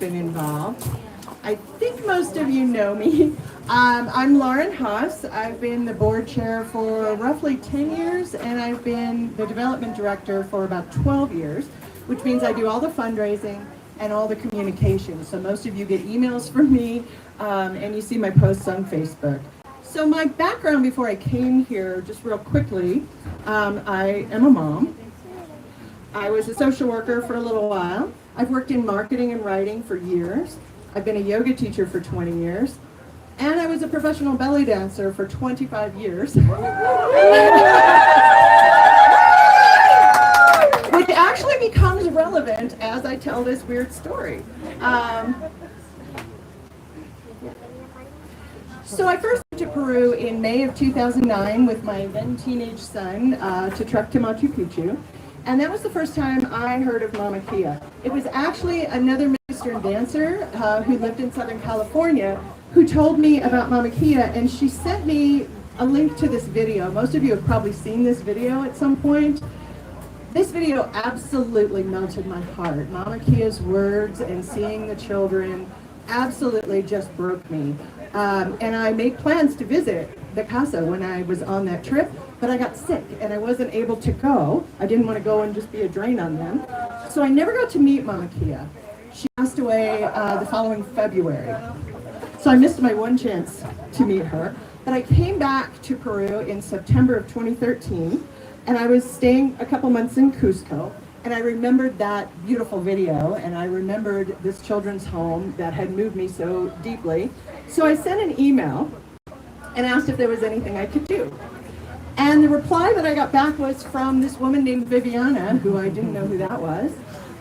been involved. I think most of you know me. I'm Lauren Haas. I've been the board chair for roughly 10 years, and I've been the development director for about 12 years, which means I do all the fundraising and all the communication. So most of you get emails from me, and you see my posts on Facebook. So my background before I came here, just real quickly, I am a mom. I was a social worker for a little while. I've worked in marketing and writing for years. I've been a yoga teacher for 20 years. And I was a professional belly dancer for 25 years. Which actually becomes relevant as I tell this weird story. So I first went to Peru in May of 2009 with my then teenage son to trek to Machu Picchu. And that was the first time I heard of Mama Kia. It was actually another Middle Eastern dancer who lived in Southern California who told me about Mama Kia, and she sent me a link to this video. Most of you have probably seen this video at some point. This video absolutely melted my heart. Mama Kia's words and seeing the children absolutely just broke me. And I made plans to visit the casa when I was on that trip, but I got sick and I wasn't able to go. I didn't want to go and just be a drain on them. So I never got to meet Mama Kia. She passed away the following February. So I missed my one chance to meet her. But I came back to Peru in September of 2013, and I was staying a couple months in Cusco. And I remembered that beautiful video, and I remembered this children's home that had moved me so deeply. So I sent an email and asked if there was anything I could do. And the reply that I got back was from this woman named Viviana, who I didn't know who that was.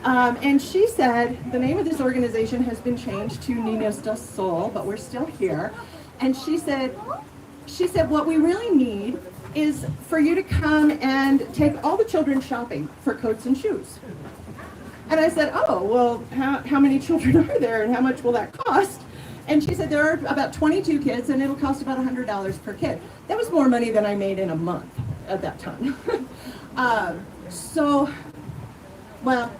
And she said, the name of this organization has been changed to Niños del Sol, but we're still here. And she said, what we really need is for you to come and take all the children shopping for coats and shoes. And I said, oh, well, how many children are there and how much will that cost? And she said, there are about 22 kids and it'll cost about $100 per kid. That was more money than I made in a month at that time. Well,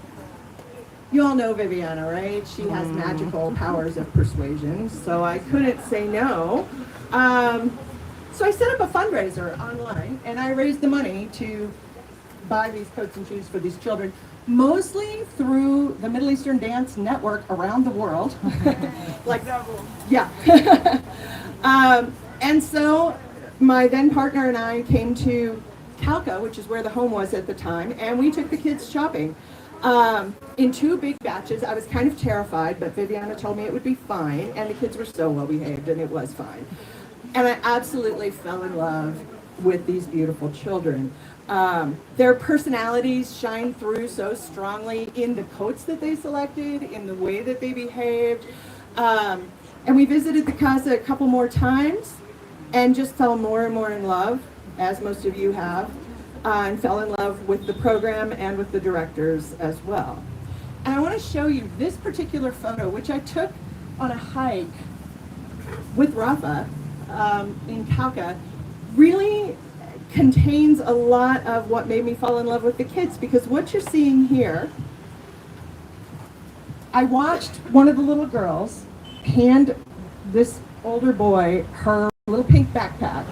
you all know Viviana, right? She has magical powers of persuasion, so I couldn't say no. So I set up a fundraiser online, and I raised the money to buy these coats and shoes for these children, mostly through the Middle Eastern Dance Network around the world. Yeah. And so my then partner and I came to Calca, which is where the home was at the time, and we took the kids shopping. In 2 big batches. I was kind of terrified, but Viviana told me it would be fine, and the kids were so well behaved, and it was fine. And I absolutely fell in love with these beautiful children. Their personalities shine through so strongly in the coats that they selected, in the way that they behaved. And we visited the casa a couple more times and just fell more and more in love, as most of you have, and fell in love with the program and with the directors as well. And I want to show you this particular photo, which I took on a hike with Rafa in Calca. Really contains a lot of what made me fall in love with the kids, because what you're seeing here, I watched one of the little girls hand this older boy her little pink backpack,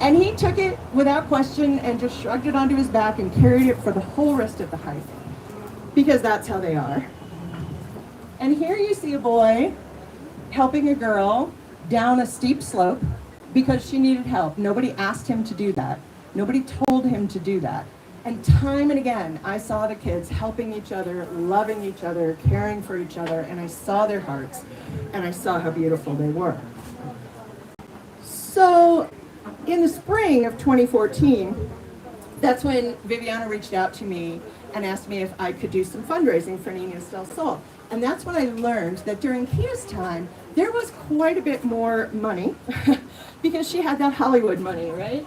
and he took it without question and just shrugged it onto his back and carried it for the whole rest of the hike, because that's how they are. And here you see a boy helping a girl down a steep slope because she needed help. Nobody asked him to do that. Nobody told him to do that. And time and again, I saw the kids helping each other, loving each other, caring for each other, and I saw their hearts, and I saw how beautiful they were. So in the spring of 2014, that's when Viviana reached out to me and asked me if I could do some fundraising for Niños del Sol. And that's when I learned that during Kia's time, there was quite a bit more money because she had that Hollywood money, right?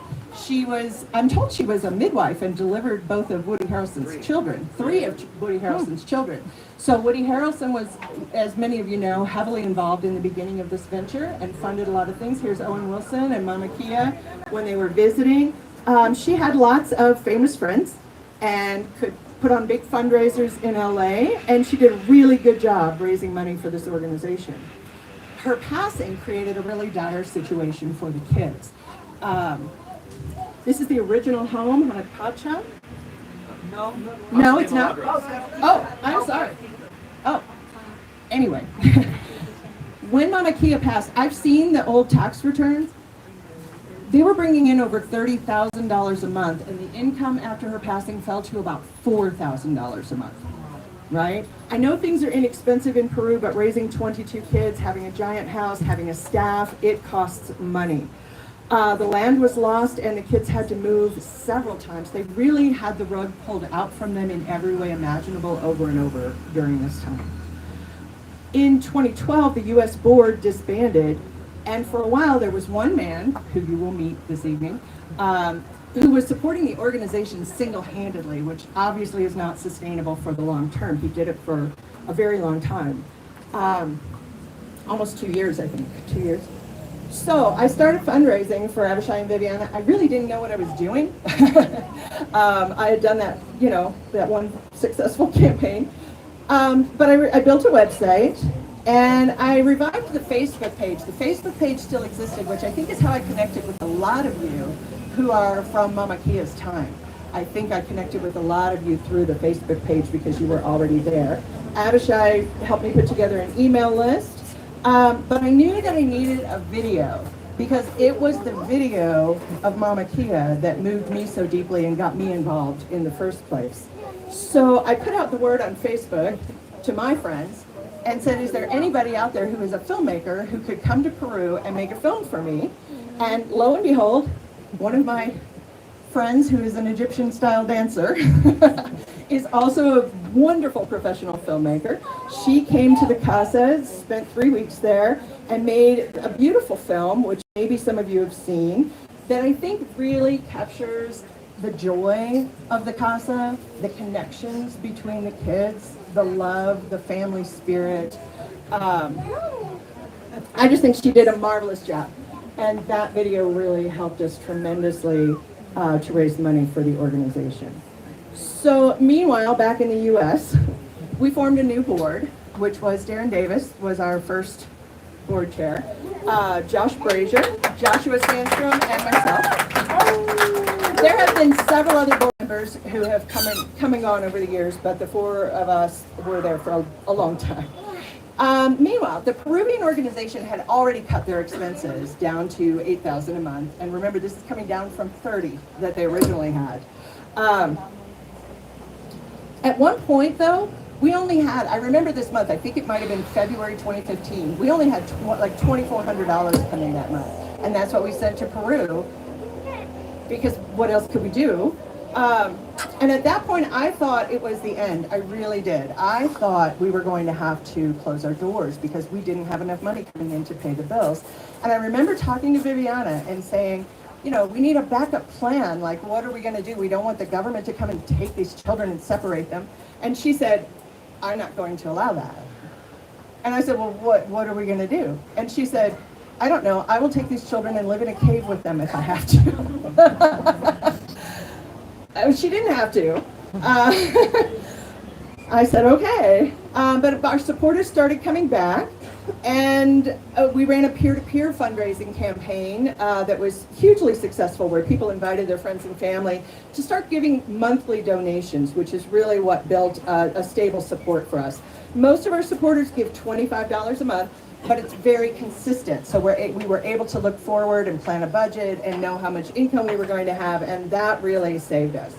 I'm told she was a midwife and delivered both of Woody Harrelson's children, 3 of Woody Harrelson's children. So Woody Harrelson was, as many of you know, heavily involved in the beginning of this venture and funded a lot of things. Here's Owen Wilson and Mama Kia when they were visiting. She had lots of famous friends and could put on big fundraisers in LA, and she did a really good job raising money for this organization. Her passing created a really dire situation for the kids. This is the original home, Hanapacha. No, it's not. Oh, I'm sorry. Oh, anyway. When Mama Kia passed, I've seen the old tax returns. They were bringing in over $30,000 a month, and the income after her passing fell to about $4,000 a month, right? I know things are inexpensive in Peru, but raising 22 kids, having a giant house, having a staff, it costs money. The land was lost, and the kids had to move several times. They really had the rug pulled out from them in every way imaginable over and over during this time. In 2012, the U.S. board disbanded, and for a while there was one man, who you will meet this evening, who was supporting the organization single-handedly, which obviously is not sustainable for the long term. He did it for a very long time. Almost 2 years, I think, 2 years. So I started fundraising for Abishai and Viviana. I really didn't know what I was doing. I had done that, that one successful campaign. But I built a website, and I revived the Facebook page. The Facebook page still existed, which I think is how I connected with a lot of you who are from Mama Kia's time. I think I connected with a lot of you through the Facebook page because you were already there. Abishai helped me put together an email list. But I knew that I needed a video because it was the video of Mama Kia that moved me so deeply and got me involved in the first place. So I put out the word on Facebook to my friends and said, is there anybody out there who is a filmmaker who could come to Peru and make a film for me? And lo and behold, one of my friends who is an Egyptian style dancer is also a wonderful professional filmmaker. She came to the Casa, spent 3 weeks there, and made a beautiful film, which maybe some of you have seen, that I think really captures the joy of the Casa, the connections between the kids, the love, the family spirit. I just think she did a marvelous job. And that video really helped us tremendously to raise money for the organization. So meanwhile, back in the U.S., we formed a new board, which was Darren Davis was our first board chair, Josh Brazier, Joshua Sandstrom, and myself. There have been several other board members who have come and gone over the years, but the four of us were there for a long time. Meanwhile, the Peruvian organization had already cut their expenses down to $8,000 a month, and remember, this is coming down from $30,000 that they originally had. At one point, though, we only had, I remember this month, I think it might have been February 2015, we only had like $2,400 coming that month, and that's what we sent to Peru, because what else could we do? And at that point, I thought it was the end. I really did. I thought we were going to have to close our doors because we didn't have enough money coming in to pay the bills. And I remember talking to Viviana and saying, we need a backup plan. Like, what are we going to do? We don't want the government to come and take these children and separate them. And she said, I'm not going to allow that. And I said, well, what are we going to do? And she said, I don't know. I will take these children and live in a cave with them if I have to. She didn't have to. I said, okay. But our supporters started coming back, and we ran a peer-to-peer fundraising campaign that was hugely successful, where people invited their friends and family to start giving monthly donations, which is really what built a stable support for us. Most of our supporters give $25 a month, but it's very consistent. So we were able to look forward and plan a budget and know how much income we were going to have, and that really saved us.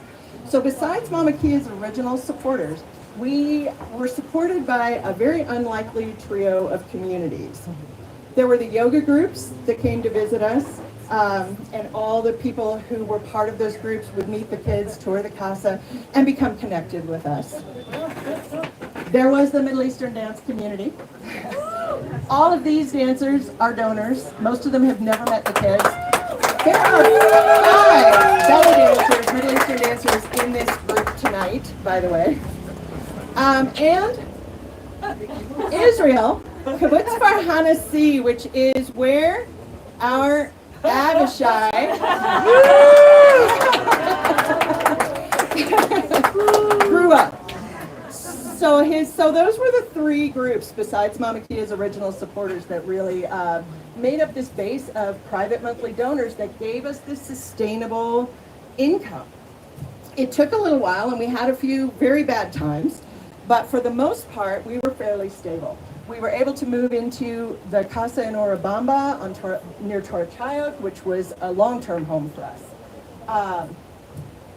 So besides Mama Kia's original supporters, we were supported by a very unlikely trio of communities. There were the yoga groups that came to visit us, and all the people who were part of those groups would meet the kids, tour the Casa, and become connected with us. There was the Middle Eastern dance community. All of these dancers are donors. Most of them have never met the kids. There are 5 belly dancers, Middle Eastern dancers in this group tonight, by the way. And Israel, Kibbutz Farhana C, which is where our Abishai grew up. So those were the three groups besides Mama Kia's original supporters that really made up this base of private monthly donors that gave us this sustainable income. It took a little while and we had a few very bad times, but for the most part, we were fairly stable. We were able to move into the Casa in Urubamba near Torachayot, which was a long-term home for us.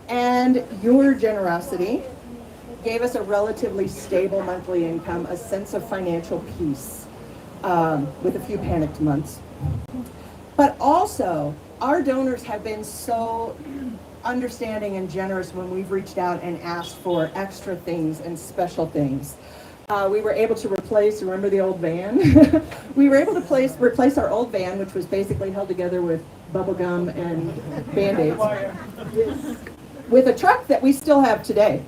And your generosity gave us a relatively stable monthly income, a sense of financial peace, with a few panicked months. But also, our donors have been so understanding and generous when we've reached out and asked for extra things and special things. We were able to replace, remember the old van? We were able to replace our old van, which was basically held together with bubble gum and Band-Aids, with a truck that we still have today.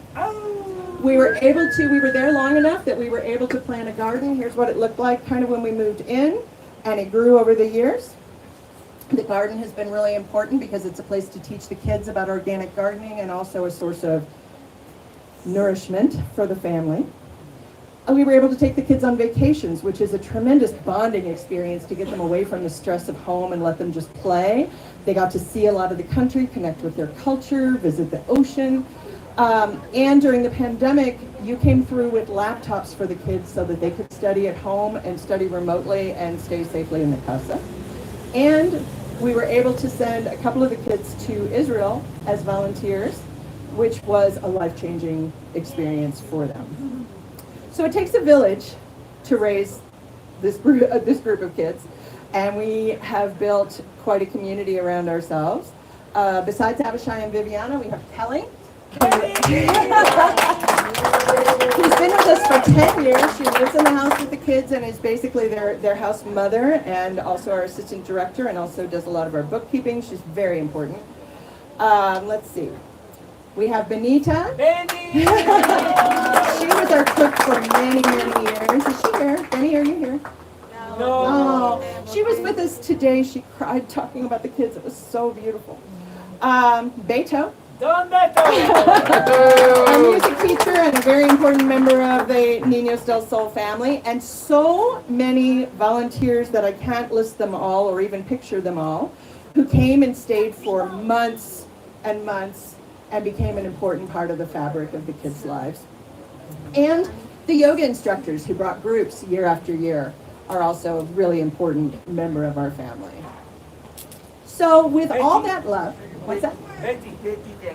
We were there long enough that we were able to plant a garden. Here's what it looked like kind of when we moved in, and it grew over the years. The garden has been really important because it's a place to teach the kids about organic gardening and also a source of nourishment for the family. And we were able to take the kids on vacations, which is a tremendous bonding experience to get them away from the stress of home and let them just play. They got to see a lot of the country, connect with their culture, visit the ocean. And during the pandemic, you came through with laptops for the kids so that they could study at home and study remotely and stay safely in the casa. And we were able to send a couple of the kids to Israel as volunteers, which was a life-changing experience for them. So it takes a village to raise this group of kids, and we have built quite a community around ourselves. Besides Abishai and Viviana, we have Kelly. She's been with us for 10 years. She lives in the house with the kids and is basically their house mother and also our assistant director and also does a lot of our bookkeeping. She's very important. Let's see. We have Benita. She was our cook for many, many years. Is she here? Benny, are you here? No. Oh, she was with us today. She cried talking about the kids. It was so beautiful. Beto. A music teacher and a very important member of the Niños del Sol family, and so many volunteers that I can't list them all or even picture them all, who came and stayed for months and months and became an important part of the fabric of the kids' lives. And the yoga instructors who brought groups year after year are also a really important member of our family. So with all that love, what's that? Betty.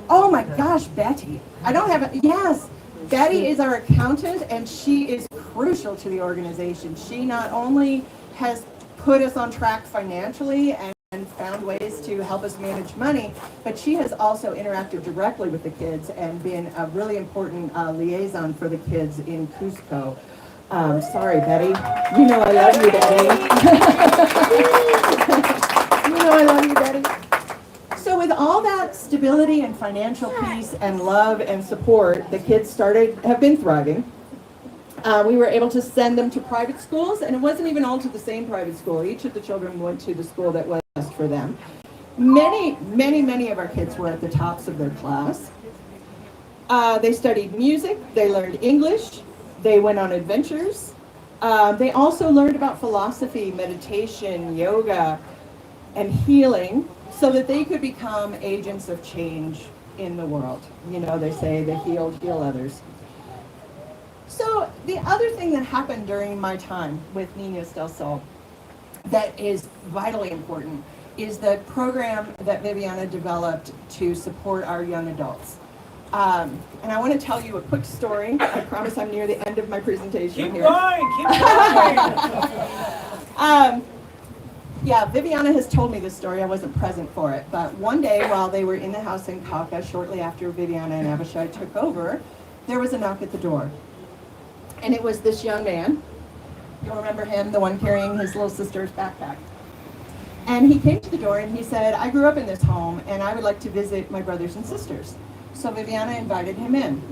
Oh my gosh, Betty. I don't have it. Yes, Betty is our accountant and she is crucial to the organization. She not only has put us on track financially and found ways to help us manage money, but she has also interacted directly with the kids and been a really important liaison for the kids in Cusco. Sorry, Betty. You know I love you, Betty. You know I love you, Betty. So with all that stability and financial peace and love and support, the kids have been thriving. We were able to send them to private schools, and it wasn't even all to the same private school. Each of the children went to the school that was best for them. Many of our kids were at the tops of their class. They studied music, they learned English, they went on adventures. They also learned about philosophy, meditation, yoga, and healing, so that they could become agents of change in the world. You know, they say the healed heal others. So the other thing that happened during my time with Niños del Sol that is vitally important is the program that Viviana developed to support our young adults. And I want to tell you a quick story. I promise I'm near the end of my presentation here. Keep going. Yeah, Viviana has told me this story. I wasn't present for it. But one day while they were in the house in Kaka, shortly after Viviana and Abishai took over, there was a knock at the door. And it was this young man. You'll remember him, the one carrying his little sister's backpack. And he came to the door and he said, I grew up in this home and I would like to visit my brothers and sisters. So Viviana invited him in.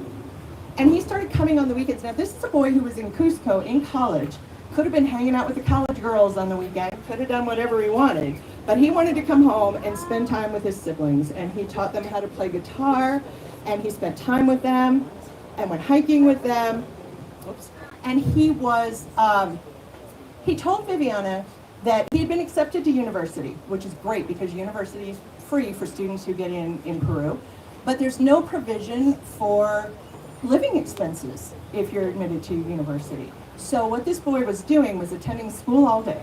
And he started coming on the weekends. Now this is a boy who was in Cusco in college. Could have been hanging out with the college girls on the weekend, could have done whatever he wanted, but he wanted to come home and spend time with his siblings, and he taught them how to play guitar, and he spent time with them, and went hiking with them. Oops. And he told Viviana that he had been accepted to university, which is great because university is free for students who get in Peru, but there's no provision for living expenses if you're admitted to university. So what this boy was doing was attending school all day,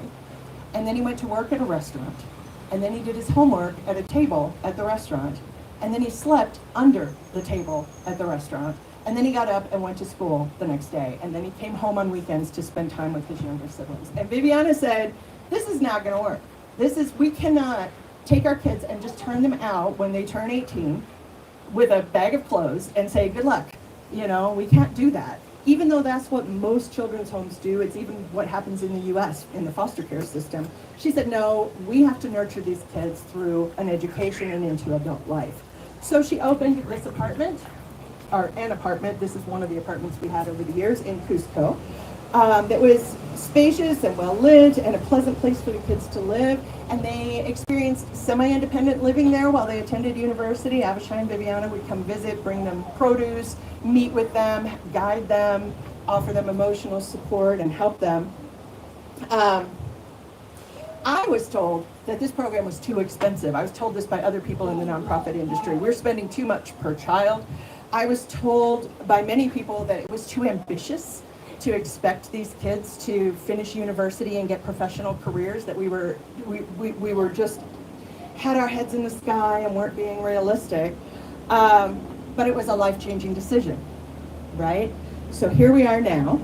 and then he went to work at a restaurant, and then he did his homework at a table at the restaurant, and then he slept under the table at the restaurant, and then he got up and went to school the next day, and then he came home on weekends to spend time with his younger siblings. And Viviana said, this is not gonna work. We cannot take our kids and just turn them out when they turn 18 with a bag of clothes and say, good luck. You know, we can't do that. Even though that's what most children's homes do, it's even what happens in the US in the foster care system. She said, no, we have to nurture these kids through an education and into adult life. So she opened this apartment, or an apartment, this is one of the apartments we had over the years in Cusco, that was spacious and well lit and a pleasant place for the kids to live. And they experienced semi-independent living there while they attended university. Avishai and Viviana would come visit, bring them produce, meet with them, guide them, offer them emotional support, and help them. I was told that this program was too expensive. I was told this by other people in the nonprofit industry. We're spending too much per child. I was told by many people that it was too ambitious to expect these kids to finish university and get professional careers, that we were just had our heads in the sky and weren't being realistic. But it was a life-changing decision, right? So here we are now.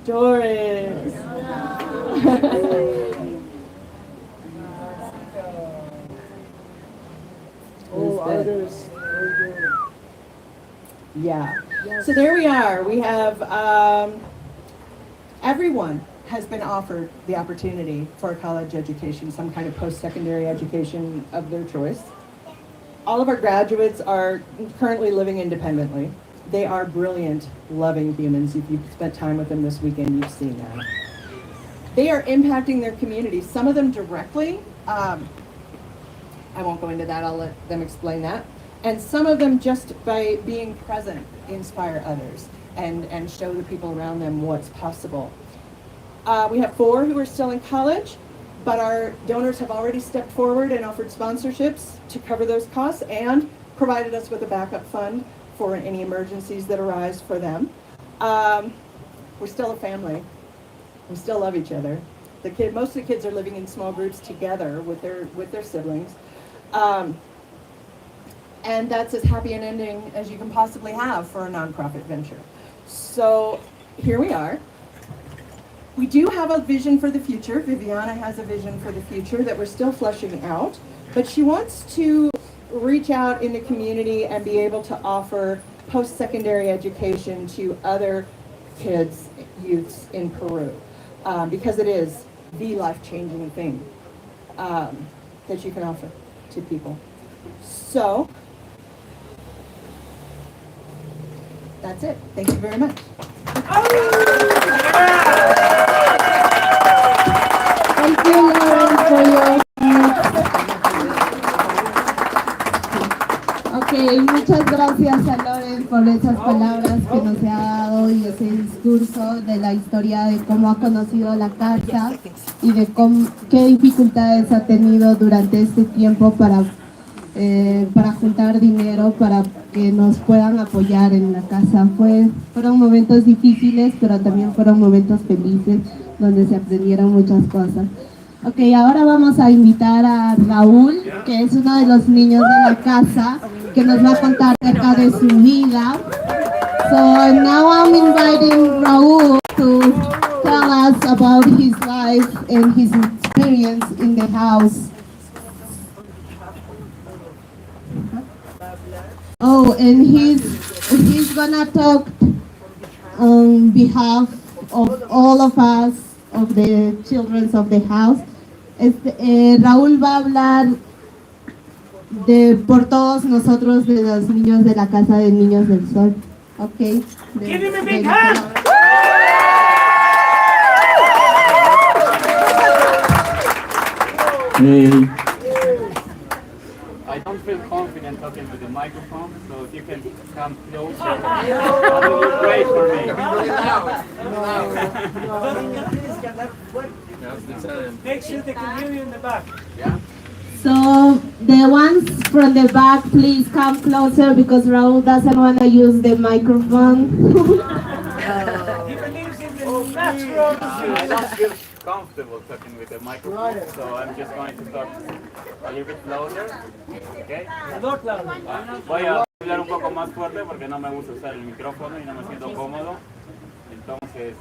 Doris. Yeah. So there we are. We have everyone has been offered the opportunity for a college education, some kind of post-secondary education of their choice. All of our graduates are currently living independently. They are brilliant, loving humans. If you've spent time with them this weekend, you've seen that. They are impacting their communities, some of them directly. I won't go into that, I'll let them explain that. And some of them just by being present, inspire others and show the people around them what's possible. We have 4 who are still in college, but our donors have already stepped forward and offered sponsorships to cover those costs and provided us with a backup fund for any emergencies that arise for them. We're still a family. We still love each other. Most of the kids are living in small groups together with their siblings. And that's as happy an ending as you can possibly have for a nonprofit venture. So here we are. We do have a vision for the future. Viviana has a vision for the future that we're still fleshing out, but she wants to reach out in the community and be able to offer post-secondary education to other kids, youths in Peru, because it is the life-changing thing that you can offer to people. So, that's it. Thank you very much. Thank you, Lauren, for your... Ok, muchas gracias a Lauren por esas palabras que nos ha dado y ese discurso de la historia de cómo ha conocido la casa y de qué dificultades ha tenido durante este tiempo para juntar dinero para que nos puedan apoyar en la casa. Fueron momentos difíciles, pero también fueron momentos felices donde se aprendieron muchas cosas. Ok, ahora vamos a invitar a Raúl, que es uno de los niños de la casa, que nos va a contar acerca de su vida. So now I'm inviting Raúl to tell us about his life and his experience in the house. Oh, and he's gonna talk on behalf of all of us, of the children of the house. Raúl va a hablar por todos nosotros, de los niños de la Casa de Niños del Sol. Ok. Give him a big hand! Hey. I don't feel confident talking with the microphone, so if you can come closer, that would be great for me. Make sure they can hear you in the back. Yeah? So the ones from the back, please come closer because Raúl doesn't want to use the microphone. He believes in the natural. I don't feel comfortable talking with the microphone, so I'm just going to talk a little bit louder. Okay? A lot louder. Voy a hablar un poco más fuerte porque no me gusta usar el micrófono y no me siento cómodo. Entonces,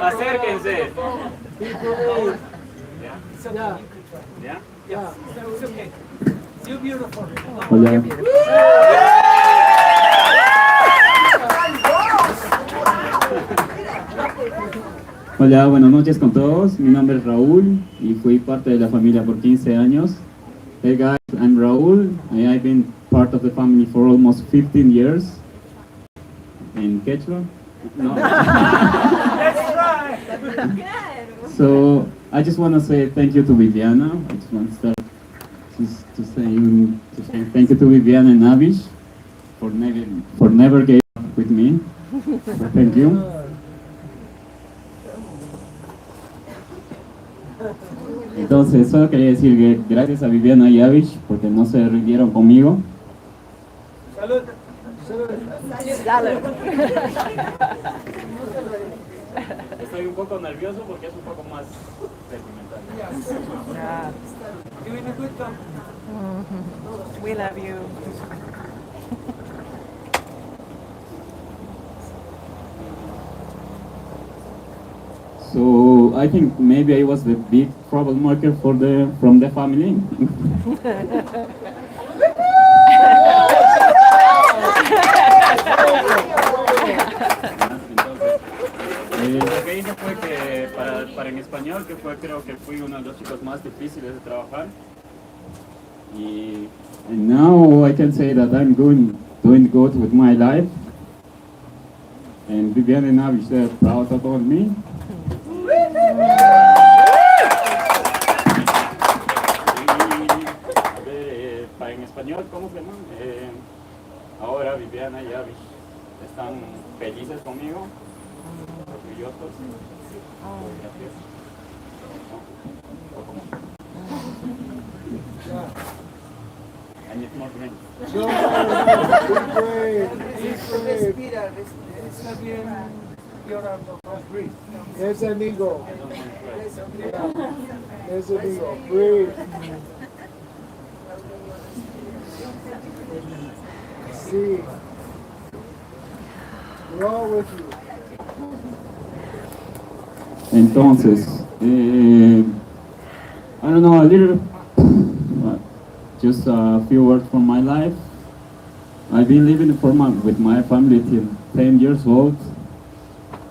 acérquense. ¿Ya? ¿Ya? Yeah, it's okay. You're beautiful. Hola. Hola, buenas noches con todos. Mi nombre es Raúl y fui parte de la familia por 15 años. Hey guys, I'm Raúl. I've been part of the family for almost 15 years. In Quechua? No. Let's try. So I just want to say thank you to Viviana. I just want to start to say thank you to Viviana and Avish for never gave up with me. So thank you. Entonces, solo quería decir que gracias a Viviana y Avish porque no se rindieron conmigo. Salud. Estoy un poco nervioso porque es un poco más sentimental. Doing a good job. We love you. So I think maybe I was the big troublemaker from the family. Lo que hice fue que para en español, que fue creo que fui uno de los chicos más difíciles de trabajar. And now I can say that I'm doing good with my life. And Viviana and Avish, they're proud about me. Para en español, ¿cómo se llama? Ahora Viviana y Avish están felices conmigo, orgullosos. Gracias. I need more drinks. Está bien llorando. Ese amigo. Ese amigo. Breathe. Sí. We're all with you. Entonces, I don't know, a little, just a few words from my life. I've been living with my family till 10 years old,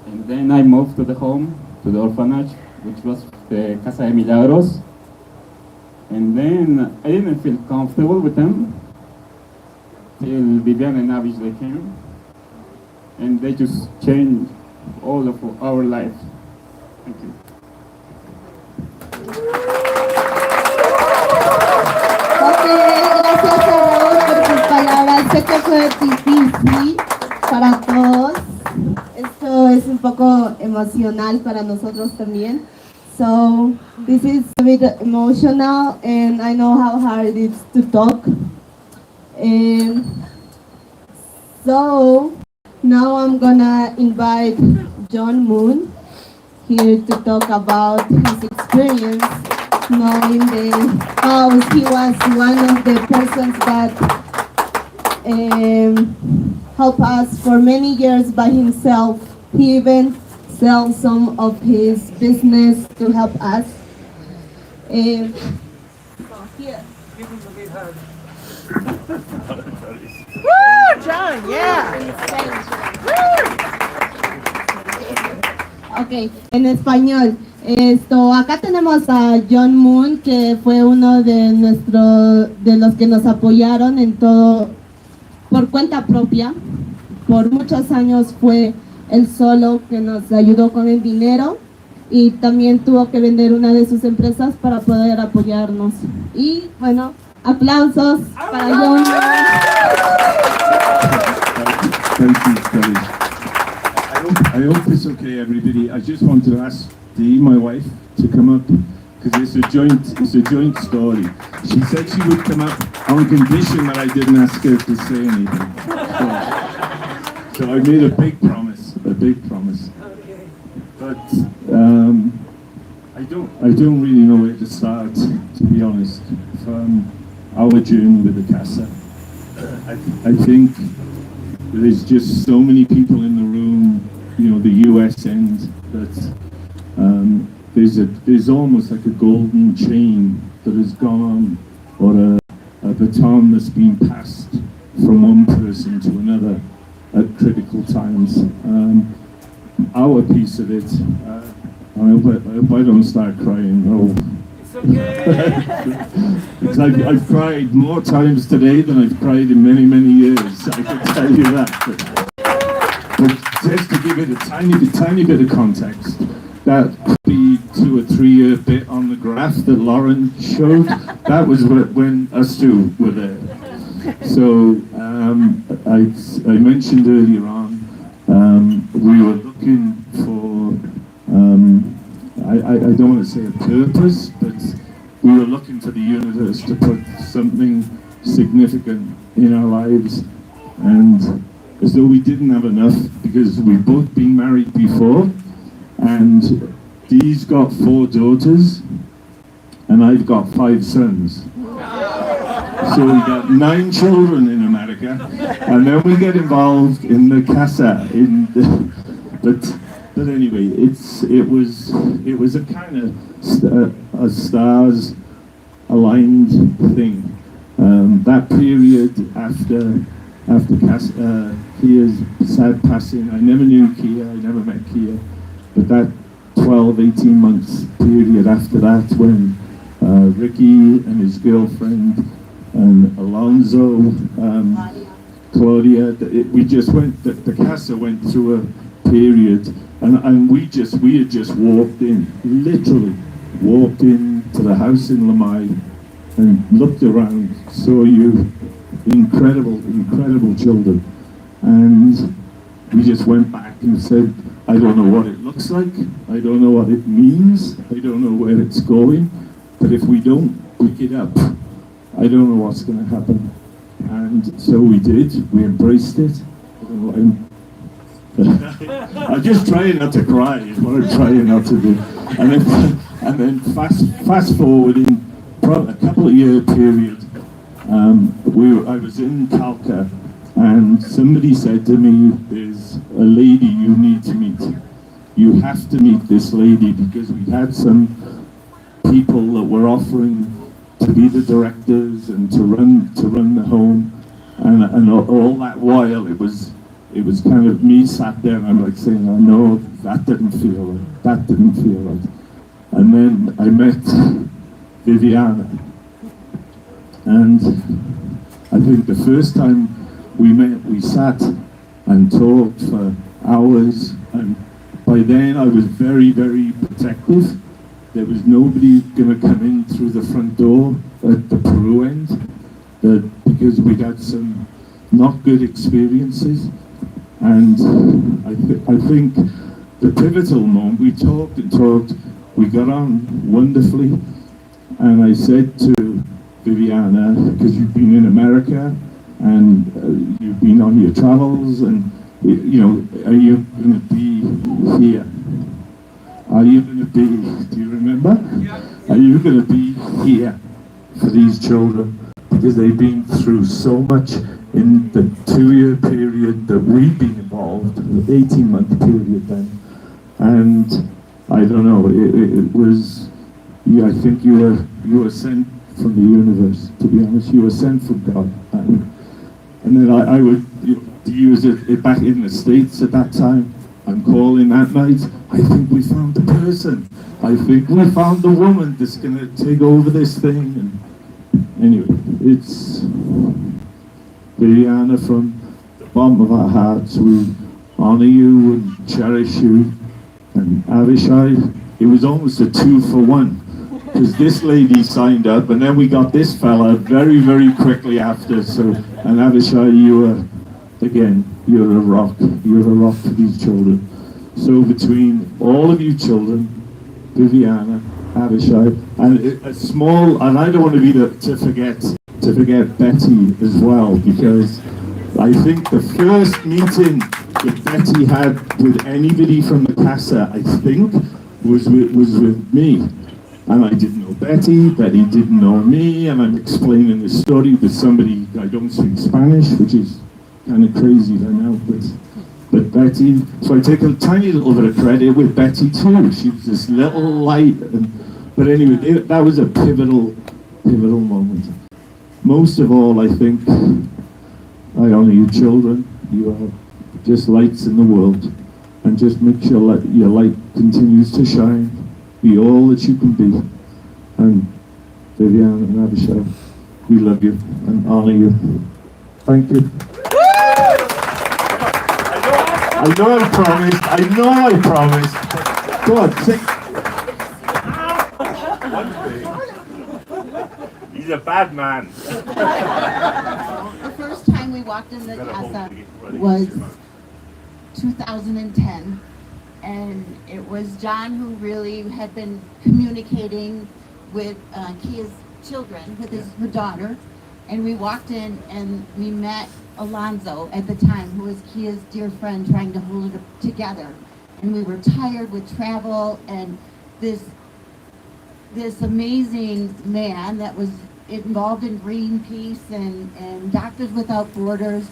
and then I moved to the home, to the orphanage, which was the Casa de Milagros, and then I didn't feel comfortable with them till Vivian and Avish they came, and they just changed all of our lives. Thank you. Ok, gracias a Raúl por sus palabras. Sé que fue difícil para todos. Esto es un poco emocional para nosotros también. So, this is a bit emotional and I know how hard it is to talk. So, now I'm gonna invite John Moon here to talk about his experience knowing the house. He was one of the persons that helped us for many years by himself. He even sells some of his business to help us. Here. Give him a big hug. Woo, John, yeah. Ok, en español. Acá tenemos a John Moon, que fue uno de los que nos apoyaron en todo por cuenta propia. Por muchos años fue él solo que nos ayudó con el dinero y también tuvo que vender una de sus empresas para poder apoyarnos. Y bueno, aplausos para John Moon. Thank you, Kelly. I hope it's okay, everybody. I just want to ask Dee, my wife, to come up because it's a joint story. She said she would come up on condition that I didn't ask her to say anything. So I made a big promise. Okay. But I don't really know where to start, to be honest, from our journey with the Casa. I think there's just so many people in the room, you know, the US end, that there's almost like a golden chain that has gone on, or a baton that's been passed from one person to another at critical times. Our piece of it, I hope I don't start crying. Oh. It's okay. It's like I've cried more times today than I've cried in many, many years. I can tell you that. But just to give it a tiny bit of context, that could be 2 or 3 year bit on the graph that Lauren showed. That was when us two were there. So I mentioned earlier on, we were looking for, I don't want to say a purpose, but we were looking for the universe to put something significant in our lives, and as though we didn't have enough, because we've both been married before, and Dee's got 4 daughters, and I've got 5 sons. So we got 9 children in America, and then we get involved in the Casa. But anyway, it was a kind of a stars aligned thing. That period after Kia's sad passing, I never knew Kia, I never met Kia, but that 12-18 months period after that, when Ricky and his girlfriend and Alonso, Claudia, the Casa went through a period, and we had just walked in, literally walked into the house in Lamai and looked around, saw you, incredible children, and we just went back and said, I don't know what it looks like, I don't know what it means, I don't know where it's going, but if we don't pick it up, I don't know what's going to happen. And so we did, we embraced it. I'm just trying not to cry, is what I'm trying not to do. And then fast forwarding a couple of year period, I was in Calca, and somebody said to me, there's a lady you need to meet. You have to meet this lady, because we had some people that were offering to be the directors and to run the home, and all that while it was kind of me sat there and I'm like saying, oh no, that didn't feel right. And then I met Viviana, and I think the first time we met, we sat and talked for hours, and by then I was very, very protective. There was nobody going to come in through the front door at the Peru end, because we'd had some not good experiences. And I think the pivotal moment, we talked and talked, we got on wonderfully, and I said to Viviana, because you've been in America and you've been on your travels, and you know, are you going to be here? Are you going to be, do you remember? Are you going to be here for these children? Because they've been through so much in the 2-year period that we've been involved, the 18-month period then. And I don't know, it was, I think you were sent from the universe, to be honest. You were sent from God. And then I would use it back in the States at that time. I'm calling that night, I think we found the person. I think we found the woman that's going to take over this thing. And anyway, it's Viviana, from the bottom of our hearts. We honor you and cherish you. And Avishai, it was almost a 2-for-1. Because this lady signed up, and then we got this fella very, very quickly after. So, and Avishai, you are, again, you're a rock. You're a rock to these children. So between all of you children, Viviana, Avishai, and a small, and I don't want to be to forget Betty as well, because I think the first meeting that Betty had with anybody from the Casa, I think, was with me. And I didn't know Betty didn't know me, and I'm explaining this story with somebody, I don't speak Spanish, which is kind of crazy, I know, but Betty, so I take a tiny little bit of credit with Betty too. She was this little light, but anyway, that was a pivotal moment. Most of all, I think, I honor you children. You are just lights in the world, and just make sure your light continues to shine. Be all that you can be. And Viviana and Avishai, we love you and honor you. Thank you. I know I promised. Go on, sing. He's a bad man. The first time we walked in the casa was 2010, and it was John who really had been communicating with Kia's children, with her daughter, and we walked in and we met Alonzo at the time, who was Kia's dear friend, trying to hold it together. And we were tired with travel, and this amazing man that was involved in Greenpeace and Doctors Without Borders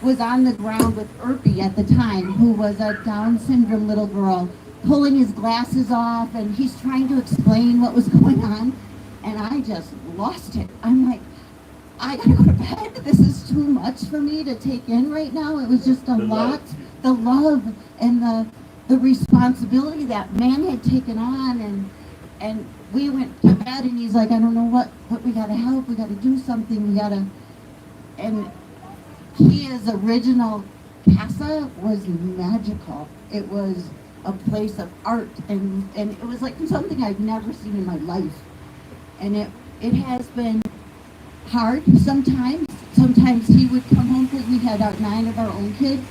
was on the ground with Irpi at the time, who was a Down syndrome little girl, pulling his glasses off, and he's trying to explain what was going on, and I just lost it. I'm like, I gotta go to bed. This is too much for me to take in right now. It was just a lot. The love and the responsibility that man had taken on, and we went to bed, and he's like, I don't know what we gotta help. We gotta do something. And Kia's original casa was magical. It was a place of art, and it was like something I've never seen in my life. And it has been hard sometimes. Sometimes he would come home, because we had 9 of our own kids,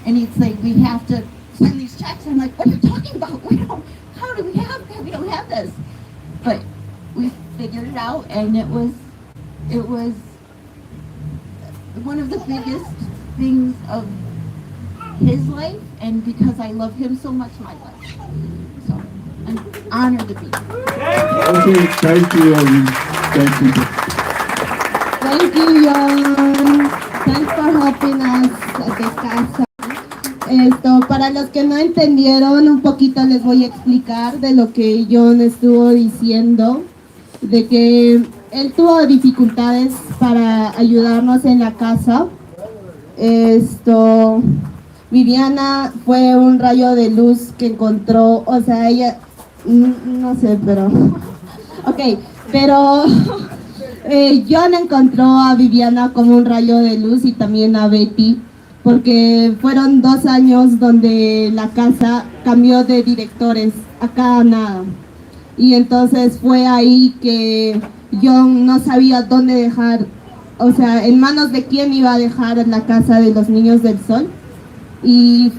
and he'd say, we have to send these checks. I'm like, what are you talking about? We don't have this. But we figured it out, and it was one of the biggest things of his life, and because I love him so much, my life. So I'm honored to be here. Okay, thank you. Thank you. Thank you, John. Thanks for helping us at the casa. Para los que no entendieron un poquito, les voy a explicar de lo que John estuvo diciendo, de que él tuvo dificultades para ayudarnos en la casa. Viviana fue un rayo de luz que encontró, o sea, ella, no sé, pero, ok, pero John encontró a Viviana como un rayo de luz, y también a Betty, porque fueron 2 años donde la casa cambió de directores, acá nada. Y entonces fue ahí que John no sabía dónde dejar, o sea, en manos de quién iba a dejar la casa de los Niños del Sol. Y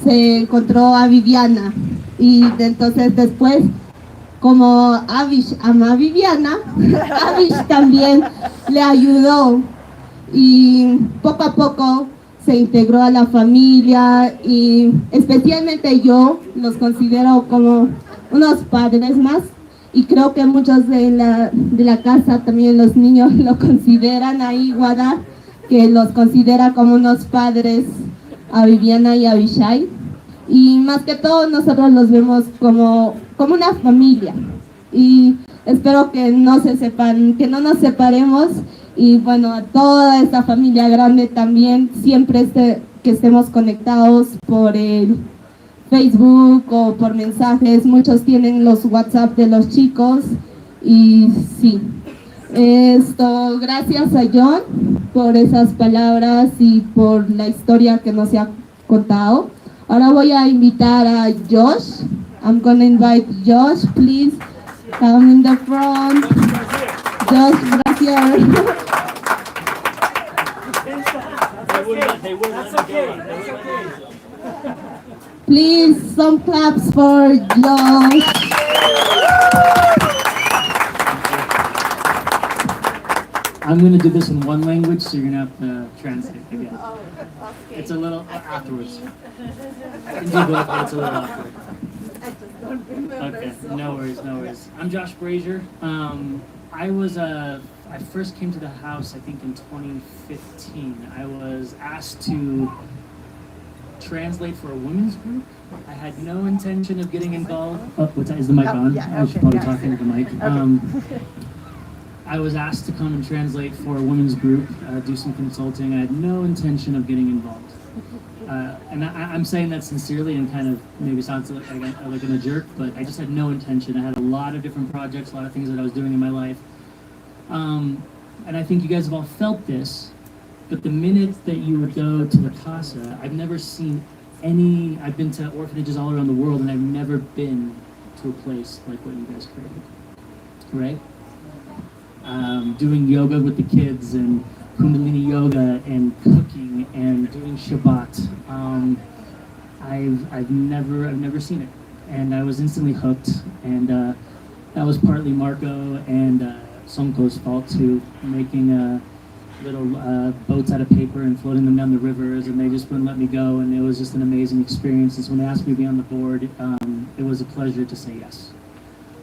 se encontró a Viviana, y entonces después, como Avish ama a Viviana, Avish también le ayudó, y poco a poco se integró a la familia, y especialmente yo los considero como unos padres más, y creo que muchos de la casa, también los niños, lo consideran ahí, Guada, que los considera como unos padres a Viviana y a Avishai, y más que todo nosotros los vemos como una familia, y Espero que no se sepan, que no nos separemos y bueno, a toda esta familia grande también, siempre que estemos conectados por el Facebook o por mensajes, muchos tienen los WhatsApp de los chicos y sí. Gracias a John por esas palabras y por la historia que nos ha contado. Ahora voy a invitar a Josh. I'm gonna invite Josh, please come in the front. Josh, gracias. Please, some claps for Josh. I'm going to do this in one language, so you're going to have to translate again. It's a little afterwards. I can do both, but it's a little awkward. Okay, no worries, no worries. I'm Josh Brazier. I first came to the house, I think, in 2015. I was asked to translate for a women's group. I had no intention of getting involved. Oh, what's that? Is the mic on? Yeah, I should okay, probably yeah. talk into the mic. I was asked to come and translate for a women's group, do some consulting. I had no intention of getting involved. And I'm saying that sincerely and kind of maybe sounds like I'm a jerk, but I just had no intention. I had a lot of different projects, a lot of things that I was doing in my life. And I think you guys have all felt this, but the minute that you would go to the Casa, I've never seen I've been to orphanages all around the world, and I've never been to a place like what you guys created, right? Doing yoga with the kids and Kundalini yoga and cooking and doing Shabbat. I've never seen it, and I was instantly hooked. And that was partly Marco and Sonko's fault too, making little boats out of paper and floating them down the rivers, and they just wouldn't let me go. And it was just an amazing experience. And so when they asked me to be on the board, it was a pleasure to say yes.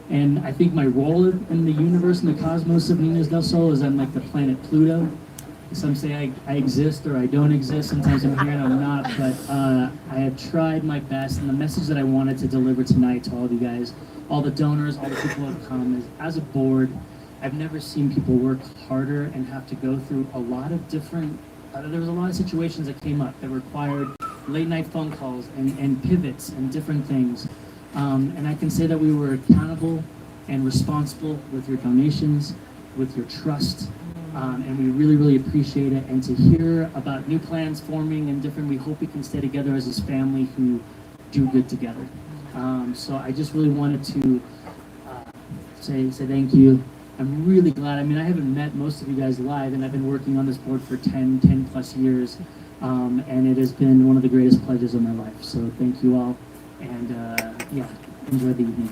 And I think my role in the universe, in the cosmos of Niños del Sol, is I'm like the planet Pluto. Some say I exist or I don't exist. Sometimes I'm here and I'm not, but I have tried my best. And the message that I wanted to deliver tonight to all of you guys, all the donors, all the people who have come, is as a board, I've never seen people work harder and have to go through a lot of different, there was a lot of situations that came up that required late night phone calls and pivots and different things. And I can say that we were accountable and responsible with your donations, with your trust, and we really, really appreciate it. And to hear about new plans forming and different, we hope we can stay together as this family who do good together. So I just really wanted to say thank you. I'm really glad. I mean, I haven't met most of you guys live, and I've been working on this board for 10 plus years, and it has been one of the greatest pleasures of my life. So thank you all. And yeah, enjoy the evening.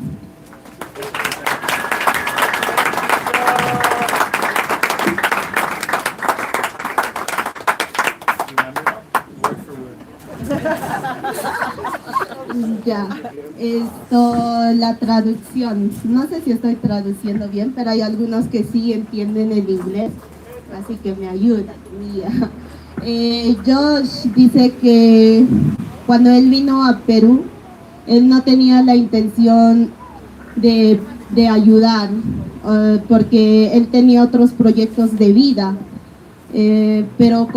Ya, la traducción. No sé si estoy traduciendo bien, pero hay algunos que sí entienden el inglés, así que me ayudan. Josh dice que cuando él vino a Perú, él no tenía la intención de ayudar, porque él tenía otros proyectos de vida, pero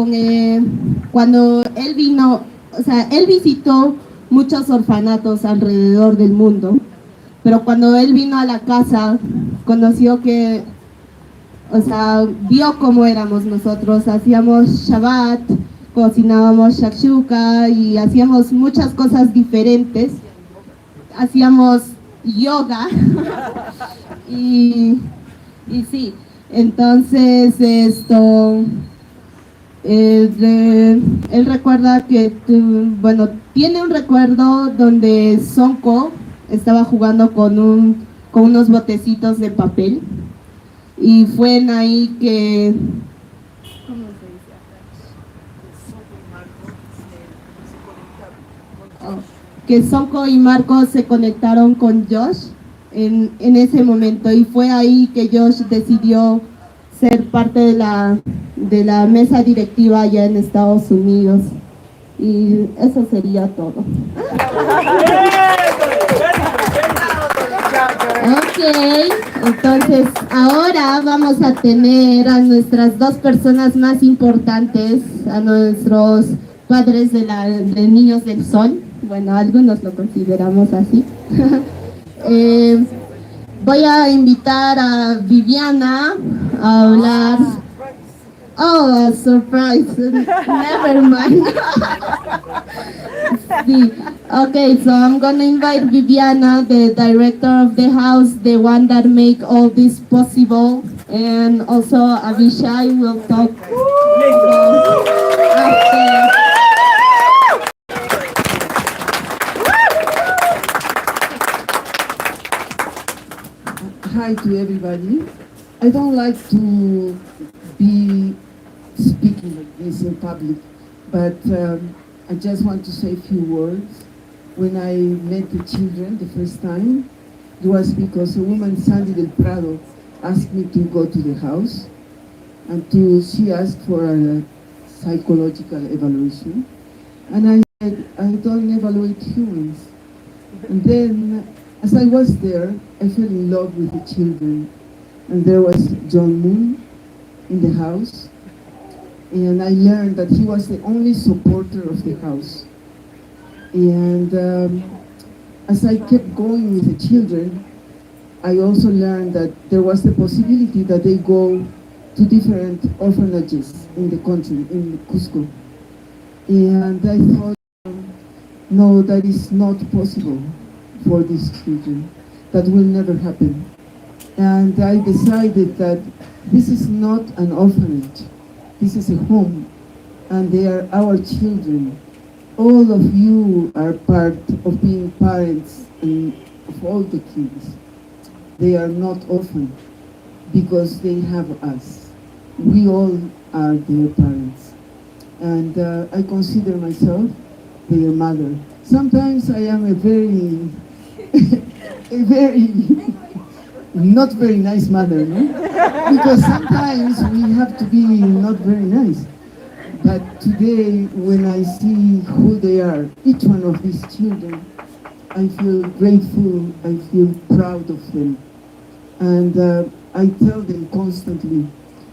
cuando él vino, o sea, él visitó muchos orfanatos alrededor del mundo, pero cuando él vino a la casa, conoció que, o sea, vio cómo éramos nosotros, hacíamos Shabbat, cocinábamos shakshuka y hacíamos muchas cosas diferentes, hacíamos yoga y sí, entonces él recuerda que, bueno, tiene un recuerdo donde Sonko estaba jugando con unos botecitos de papel y fue en ahí que, ¿cómo se dice? Que Sonko y Marco se conectaron con Josh en ese momento, y fue ahí que Josh decidió ser parte de la mesa directiva allá en Estados Unidos. Y eso sería todo. Ok, Entonces, ahora vamos a tener a nuestras dos personas más importantes, a nuestros padres de Niños del Sol. Bueno, algunos lo consideramos así. Voy a invitar a Viviana a hablar. Oh, a surprise. Never mind. Sí. Okay, so I'm gonna invite Viviana, the director of the house, the one that make all this possible, and also Avishai will talk after. Hi to everybody. I don't like to be speaking like this in public, but I just want to say a few words. When I met the children the first time, it was because a woman, Sandy del Prado, asked me to go to the house, and she asked for a psychological evaluation. And I said, I don't evaluate humans. And then, as I was there, I fell in love with the children. And there was John Moon in the house. And I learned that he was the only supporter of the house. And as I kept going with the children, I also learned that there was the possibility that they go to different orphanages in the country, in Cusco. And I thought, no, that is not possible for these children. That will never happen. And I decided that this is not an orphanage. This is a home, and they are our children. All of you are part of being parents and of all the kids. They are not orphaned because they have us. We all are their parents. And I consider myself their mother. Sometimes I am a very not very nice mother, no? Because sometimes we have to be not very nice. But today, when I see who they are, each one of these children, I feel grateful, I feel proud of them. And I tell them constantly,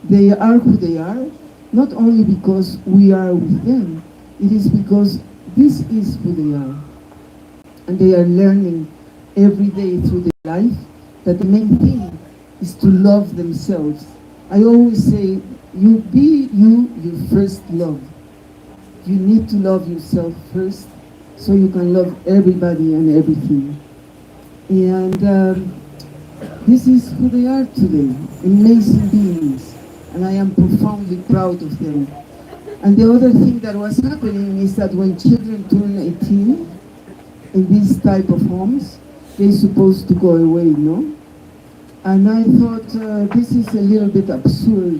they are who they are, not only because we are with them, it is because this is who they are. And they are learning every day through their life that the main thing is to love themselves. I always say, you be you first love. You need to love yourself first so you can love everybody and everything. And this is who they are today, amazing beings. And I am profoundly proud of them. And the other thing that was happening is that when children turn 18 in these type of homes, they're supposed to go away, no? And I thought this is a little bit absurd,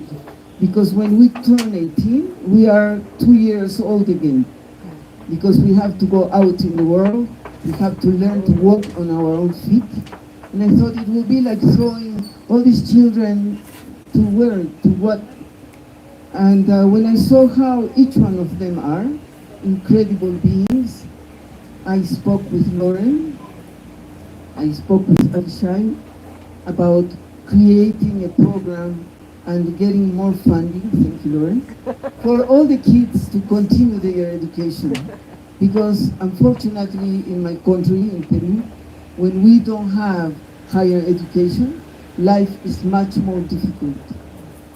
because when we turn 18, we are 2 years old again, because we have to go out in the world, we have to learn to walk on our own feet. And I thought it would be like throwing all these children to where, to what? And when I saw how each one of them are incredible beings, I spoke with Lauren, I spoke with Avishai about creating a program and getting more funding, thank you Lauren, for all the kids to continue their education. Because unfortunately in my country, in Peru, when we don't have higher education, life is much more difficult.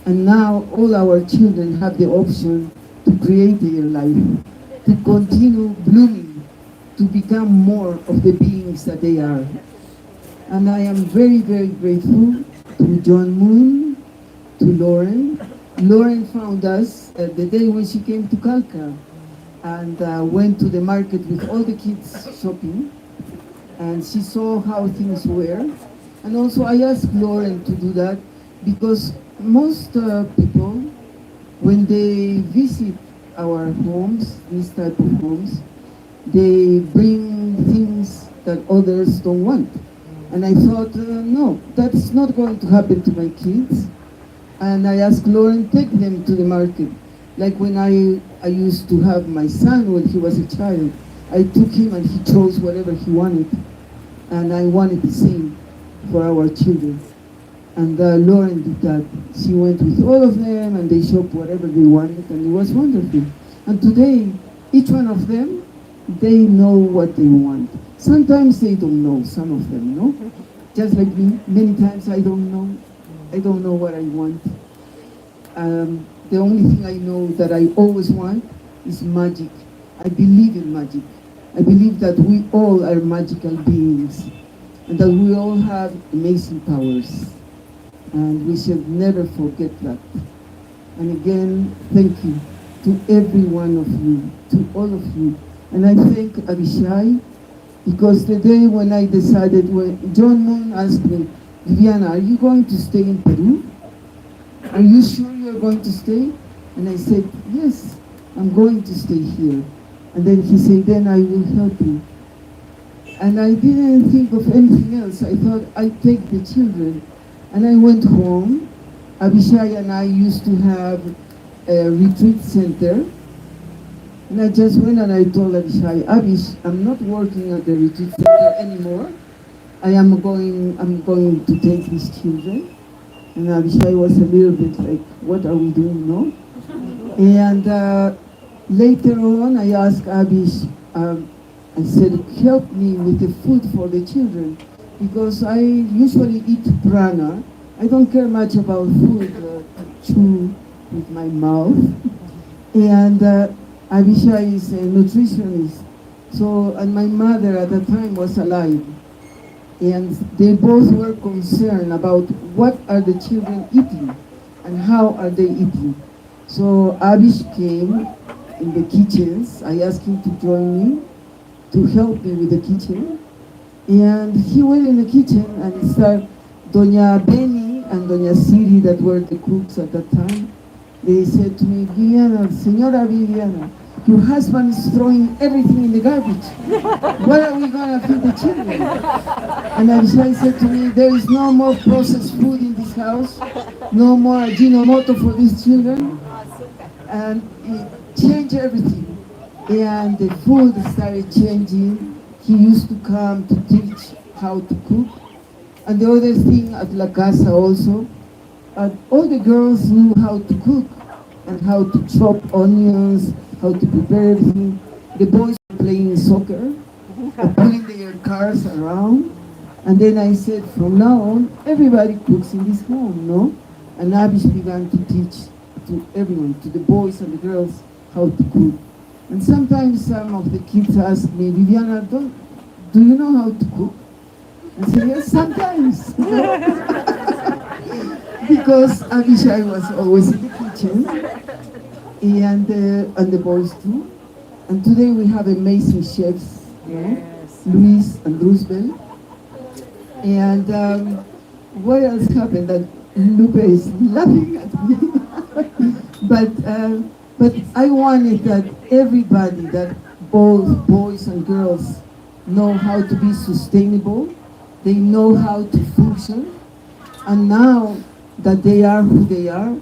And now all our children have the option to create their life, to continue blooming, to become more of the beings that they are. And I am very, very grateful to John Moon, to Lauren. Lauren found us the day when she came to Calca and went to the market with all the kids shopping. And she saw how things were. And also I asked Lauren to do that because most people, when they visit our homes, these type of homes, they bring things that others don't want. And I thought, no, that's not going to happen to my kids. And I asked Lauren, take them to the market. Like when I used to have my son when he was a child, I took him and he chose whatever he wanted. And I wanted the same for our children. And Lauren did that. She went with all of them and they shop whatever they wanted and it was wonderful. And today, each one of them, they know what they want. Sometimes they don't know, some of them, no? Just like me, many times I don't know. I don't know what I want. The only thing I know that I always want is magic. I believe in magic. I believe that we all are magical beings and that we all have amazing powers. And we should never forget that. And again, thank you to every one of you, to all of you. And I thank Abishai because the day when I decided, when John Moon asked me, Viviana, are you going to stay in Peru? Are you sure you're going to stay? And I said, yes, I'm going to stay here. And then he said, then I will help you. And I didn't think of anything else. I thought I'd take the children. And I went home. Abishai and I used to have a retreat center. And I just went and I told Abishai, Abish, I'm not working at the retreat center anymore. I'm going to take these children. And Abishai was a little bit like, what are we doing, no? And later on, I asked Abish, I said, help me with the food for the children. Because I usually eat prana. I don't care much about food to chew with my mouth. And Abishai is a nutritionist. So, and my mother at the time was alive. And they both were concerned about what are the children eating and how are they eating. So Abish came in the kitchens. I asked him to join me, to help me with the kitchen. And he went in the kitchen and started, Doña Benny and Doña Siri, that were the cooks at that time, they said to me, Viviana, Señora Viviana, your husband is throwing everything in the garbage. What are we going to feed the children? And Abishai said to me, there is no more processed food in this house, no more Ajinomoto for these children. And it changed everything. And the food started changing. He used to come to teach how to cook. And the other thing at La Casa also, all the girls knew how to cook and how to chop onions, how to prepare everything. The boys were playing soccer, pulling their cars around. And then I said, from now on, everybody cooks in this home, no? And Abish began to teach to everyone, to the boys and the girls, how to cook. And sometimes some of the kids ask me, Viviana, do you know how to cook? I say, yes, sometimes. Because Abishai was always in the kitchen, and the boys too. And today we have amazing chefs, Luis and Roosevelt. And what else happened? That Lupe is laughing at me. But I wanted that everybody, that both boys and girls, know how to be sustainable. They know how to function. And now that they are who they are,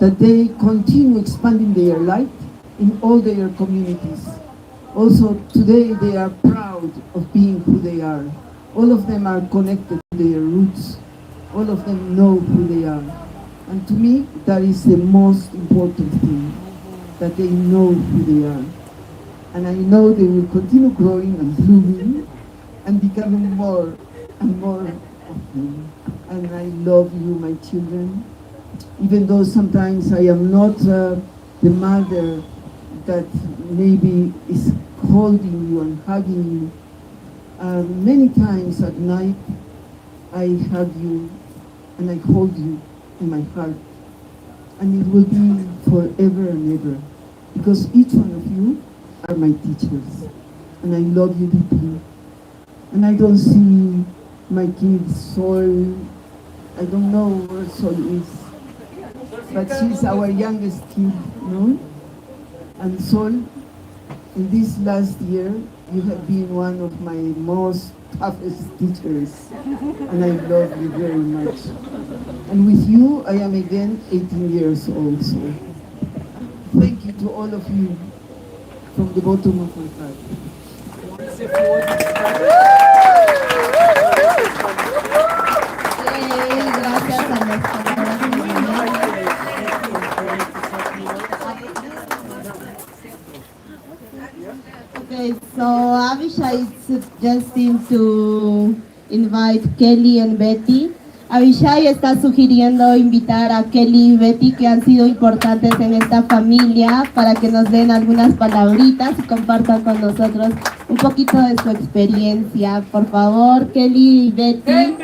that they continue expanding their light in all their communities. Also, today they are proud of being who they are. All of them are connected to their roots. All of them know who they are. And to me, that is the most important thing, that they know who they are. And I know they will continue growing and blooming and becoming more and more of me. And I love you, my children. Even though sometimes I am not the mother that maybe is holding you and hugging you. Many times at night, I hug you and I hold you in my heart. And it will be forever and ever. Because each one of you are my teachers. And I love you deeply. And I don't see my kids, Sol. I don't know where Sol is. But she's our youngest kid, no? And Sol, in this last year, you have been one of my most toughest teachers. And I love you very much. And with you, I am again 18 years old. So thank you to all of you from the bottom of my heart. Gracias Abishai is suggesting to invite Kelly and Betty. Abishai está sugiriendo invitar a Kelly y Betty, que han sido importantes en esta familia, para que nos den algunas palabritas y compartan con nosotros un poquito de su experiencia. Por favor, Kelly y Betty.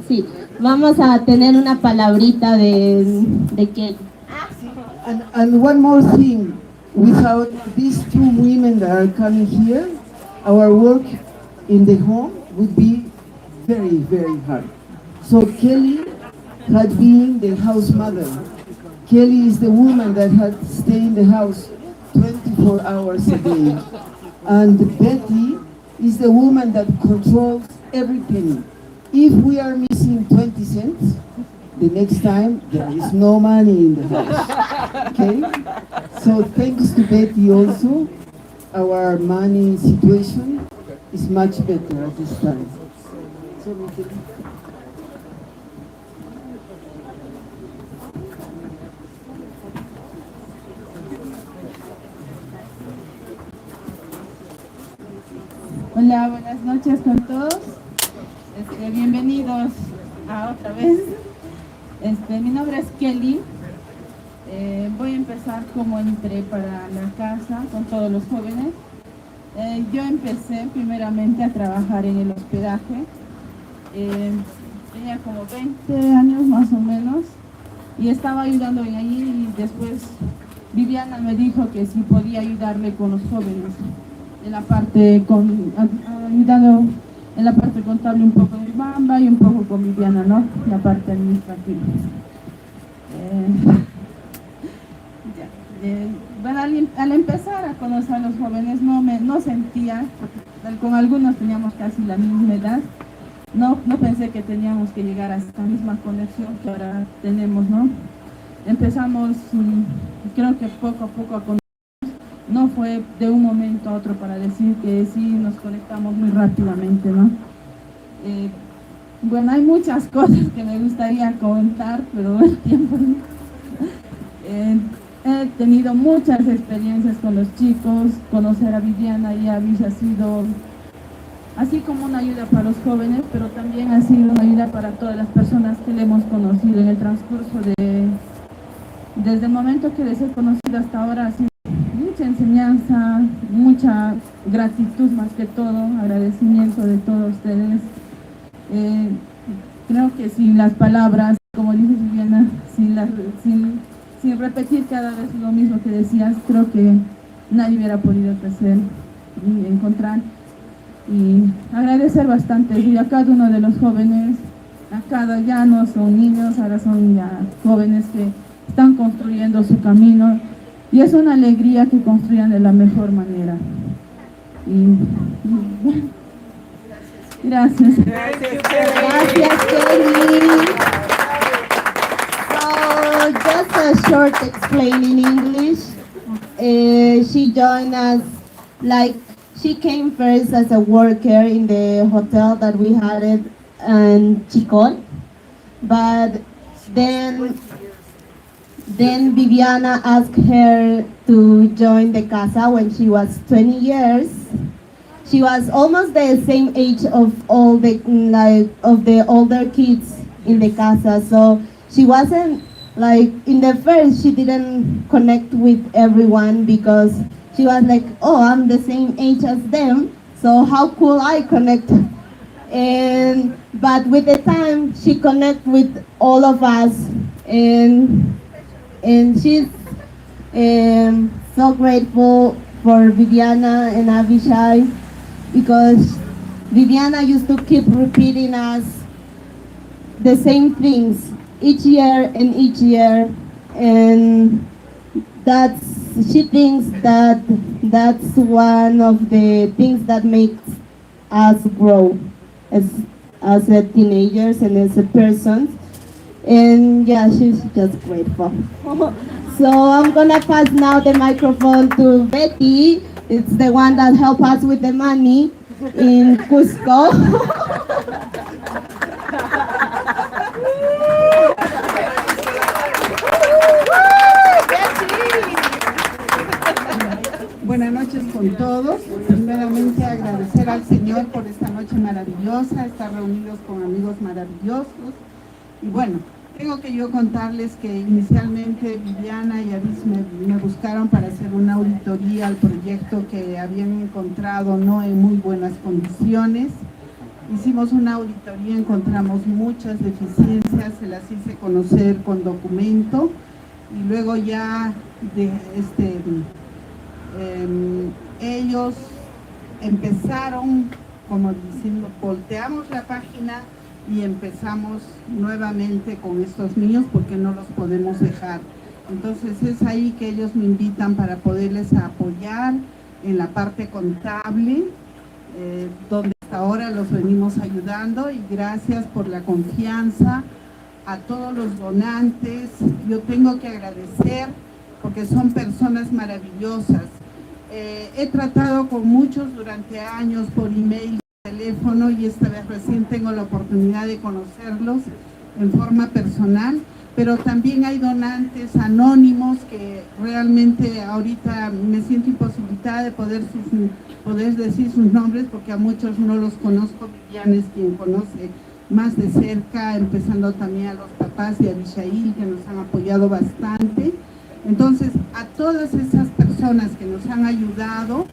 Sí, vamos a tener una palabrita de Kelly. And one more thing, without these two women that are coming here, our work in the home would be very, very hard. So Kelly had been the house mother. Kelly is the woman that had stayed in the house 24 hours a day. And Betty is the woman that controls every penny. If we are missing 20 cents, the next time there is no money in the house. Okay? So thanks to Betty also, our money situation is much better at this time. So we can... Hola, buenas noches con todos. Bienvenidos a otra vez. Mi nombre es Kelly. Voy a empezar como entré para la casa con todos los jóvenes. Yo empecé primeramente a trabajar en el hospedaje. Tenía como 20 años más o menos y estaba ayudando en allí, y después Viviana me dijo que si podía ayudarle con los jóvenes en la parte ayudando en la parte contable un poco en Bamba y un poco con Viviana, ¿no? La parte administrativa. Bueno, al empezar a conocer a los jóvenes no sentía, con algunos teníamos casi la misma edad, no pensé que teníamos que llegar a esta misma conexión que ahora tenemos, ¿no? Empezamos, creo que poco a poco a conocernos, no fue de un momento a otro para decir que sí nos conectamos muy rápidamente, ¿no? Bueno, hay muchas cosas que me gustaría comentar, pero el tiempo no. He tenido muchas experiencias con los chicos. Conocer a Viviana y a Avis ha sido así como una ayuda para los jóvenes, pero también ha sido una ayuda para todas las personas que le hemos conocido en el transcurso desde el momento que les he conocido hasta ahora. Ha sido mucha enseñanza, mucha gratitud, más que todo, agradecimiento de todos ustedes. Creo que sin las palabras, como dice Viviana, sin repetir cada vez lo mismo que decías, creo que nadie hubiera podido crecer y encontrar. Y agradecer bastante y a cada uno de los jóvenes, ya no son niños, ahora son ya jóvenes que están construyendo su camino, y es una alegría que construyan de la mejor manera. Gracias. Gracias, Kelly. So, just a short explain in English. She joined us, she came first as a worker in the hotel that we had in Chicol, but then Viviana asked her to join the casa when she was 20 years. She was almost the same age of all the older kids in the casa, so she wasn't in the first she didn't connect with everyone because she was like, oh, I'm the same age as them, so how could I connect? But with the time she connect with all of us, and she's so grateful for Viviana and Avishai, because Viviana used to keep repeating us the same things each year and each year, and she thinks that's one of the things that makes us grow as a teenagers and as a persons. And yeah, she's just grateful. So I'm gonna pass now the microphone to Betty. It's the one that helped us with the money in Cusco. Buenas con todos. Primeramente agradecer al Señor por esta noche maravillosa, estar reunidos con amigos maravillosos. Y bueno, tengo que yo contarles que inicialmente Viviana y Aris me buscaron para hacer una auditoría al proyecto que habían encontrado no en muy buenas condiciones. Hicimos una auditoría, encontramos muchas deficiencias, se las hice conocer con documento y luego ya ellos empezaron, como diciendo, volteamos la página y empezamos nuevamente con estos niños porque no los podemos dejar. Entonces es ahí que ellos me invitan para poderles apoyar en la parte contable, donde hasta ahora los venimos ayudando, y gracias por la confianza a todos los donantes. Yo tengo que agradecer porque son personas maravillosas. He tratado con muchos durante años por email, teléfono, y esta vez recién tengo la oportunidad de conocerlos en forma personal, pero también hay donantes anónimos que realmente ahorita me siento imposibilitada de poder decir sus nombres porque a muchos no los conozco. Viviana es quien conoce más de cerca, empezando también a los papás y a Abishail, que nos han apoyado bastante. Entonces, a todas esas personas que nos han ayudado,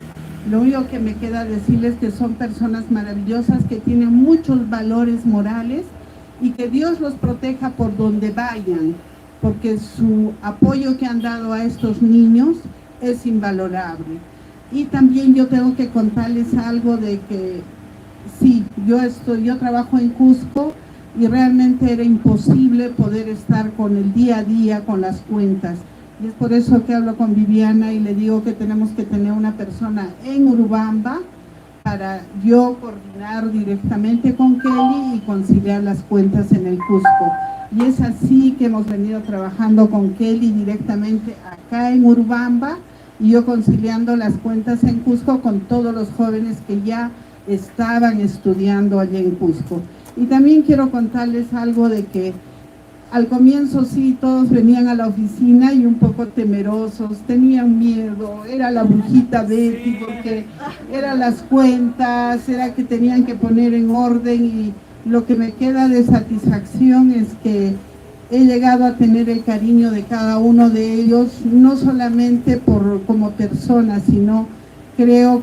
lo único que me queda decirles que son personas maravillosas, que tienen muchos valores morales, y que Dios los proteja por donde vayan, porque su apoyo que han dado a estos niños es invalorable. Y también yo tengo que contarles algo de que sí, yo trabajo en Cusco y realmente era imposible poder estar con el día a día, con las cuentas. Y es por eso que hablo con Viviana y le digo que tenemos que tener una persona en Urubamba para yo coordinar directamente con Kelly y conciliar las cuentas en el Cusco. Y es así que hemos venido trabajando con Kelly directamente acá en Urubamba, y yo conciliando las cuentas en Cusco con todos los jóvenes que ya estaban estudiando allá en Cusco. Y también quiero contarles algo de que al comienzo sí, todos venían a la oficina y un poco temerosos, tenían miedo, era la brujita Betty, porque eran las cuentas, era que tenían que poner en orden, y lo que me queda de satisfacción es que he llegado a tener el cariño de cada uno de ellos, no solamente como persona, sino creo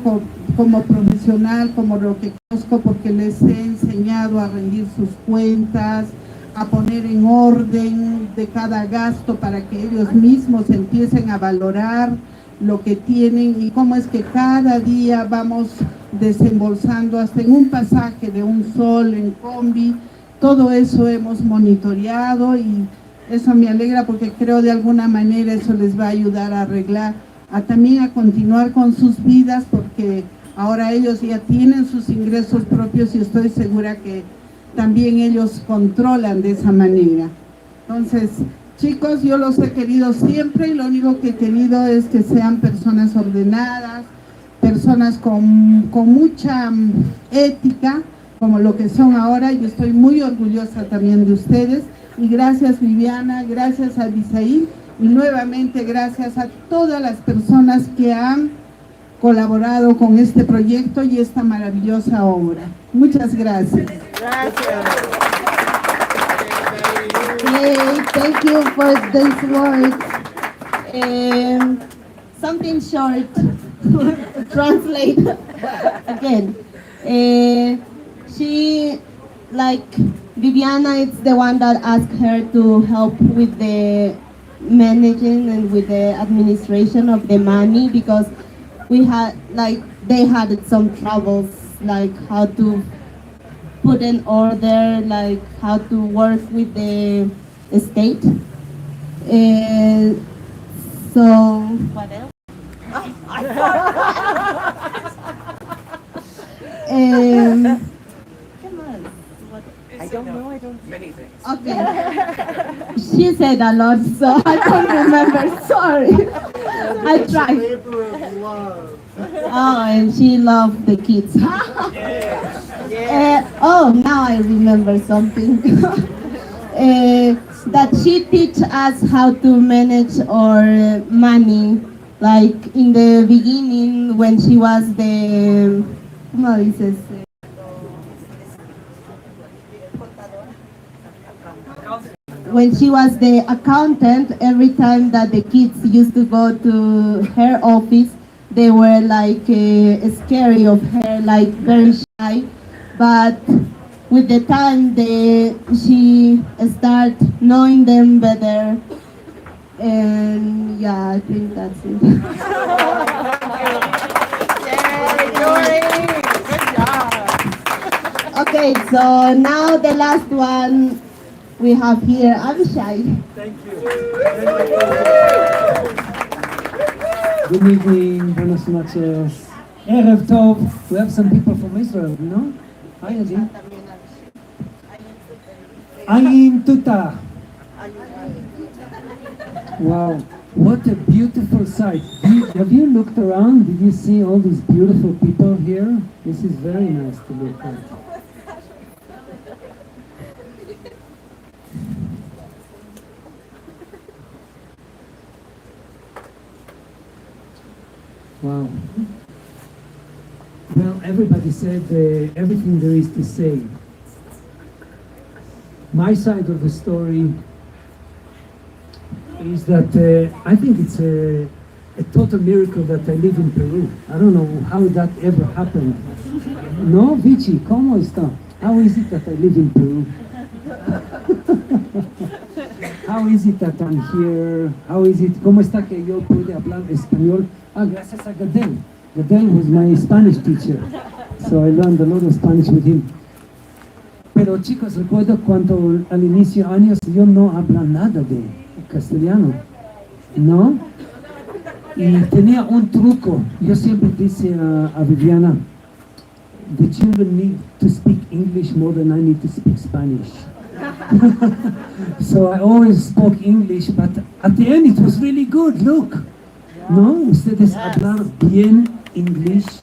como profesional, como lo que conozco, porque les he enseñado a rendir sus cuentas, a poner en orden de cada gasto para que ellos mismos empiecen a valorar lo que tienen y cómo es que cada día vamos desembolsando hasta en un pasaje de un sol en combi. Todo eso hemos monitoreado y eso me alegra porque creo de alguna manera eso les va a ayudar a arreglar, también a continuar con sus vidas, porque ahora ellos ya tienen sus ingresos propios y estoy segura que también ellos controlan de esa manera. Entonces, chicos, yo los he querido siempre y lo único que he querido es que sean personas ordenadas, personas con mucha ética, como lo que son ahora. Yo estoy muy orgullosa también de ustedes. Y gracias Viviana, gracias a Abisaí, y nuevamente gracias a todas las personas que han colaborado con este proyecto y esta maravillosa obra. Muchas gracias. Hey, thank you for these words. Something short to translate again. She, like Viviana, is the one that asked her to help with the managing and with the administration of the money, because we had, like, they had some troubles, like how to put in order, like how to work with the state. So, what else? I don't know, many things. Okay. She said a lot, so I don't remember. Sorry. I tried. Labor of love. Oh, and she loved the kids. Oh, now I remember something. That she teach us how to manage our money Like in the beginning when she was the, ¿cómo dices? When she was the accountant, every time that the kids used to go to her office, they were like scary of her, like very shy. But with the time, she start knowing them better. And yeah, I think that's it. Okay, so now the last one we have here, Abishai. Good evening, buenas noches. Erev Tov. We have some people from Israel, no? Hi, Adi. Ayin Tuta. Wow, what a beautiful sight. Have you looked around? Did you see all these beautiful people here? This is very nice to look at. Wow. Well, everybody said everything there is to say. My side of the story is that I think it's a total miracle that I live in Peru. I don't know how that ever happened. No, Vichy, ¿cómo está? How is it that I live in Peru? How is it that I'm here? How is it? ¿Cómo está que yo puedo hablar español? Ah, gracias a Gadel. Gadel was my Spanish teacher. So I learned a lot of Spanish with him. Pero chicos, recuerdo cuando al inicio años yo no hablaba nada de castellano, ¿no? Y tenía un truco. Yo siempre dice a Viviana, the children need to speak English more than I need to speak Spanish. So I always spoke English, but at the end it was really good. Look, ¿no? Ustedes hablar bien English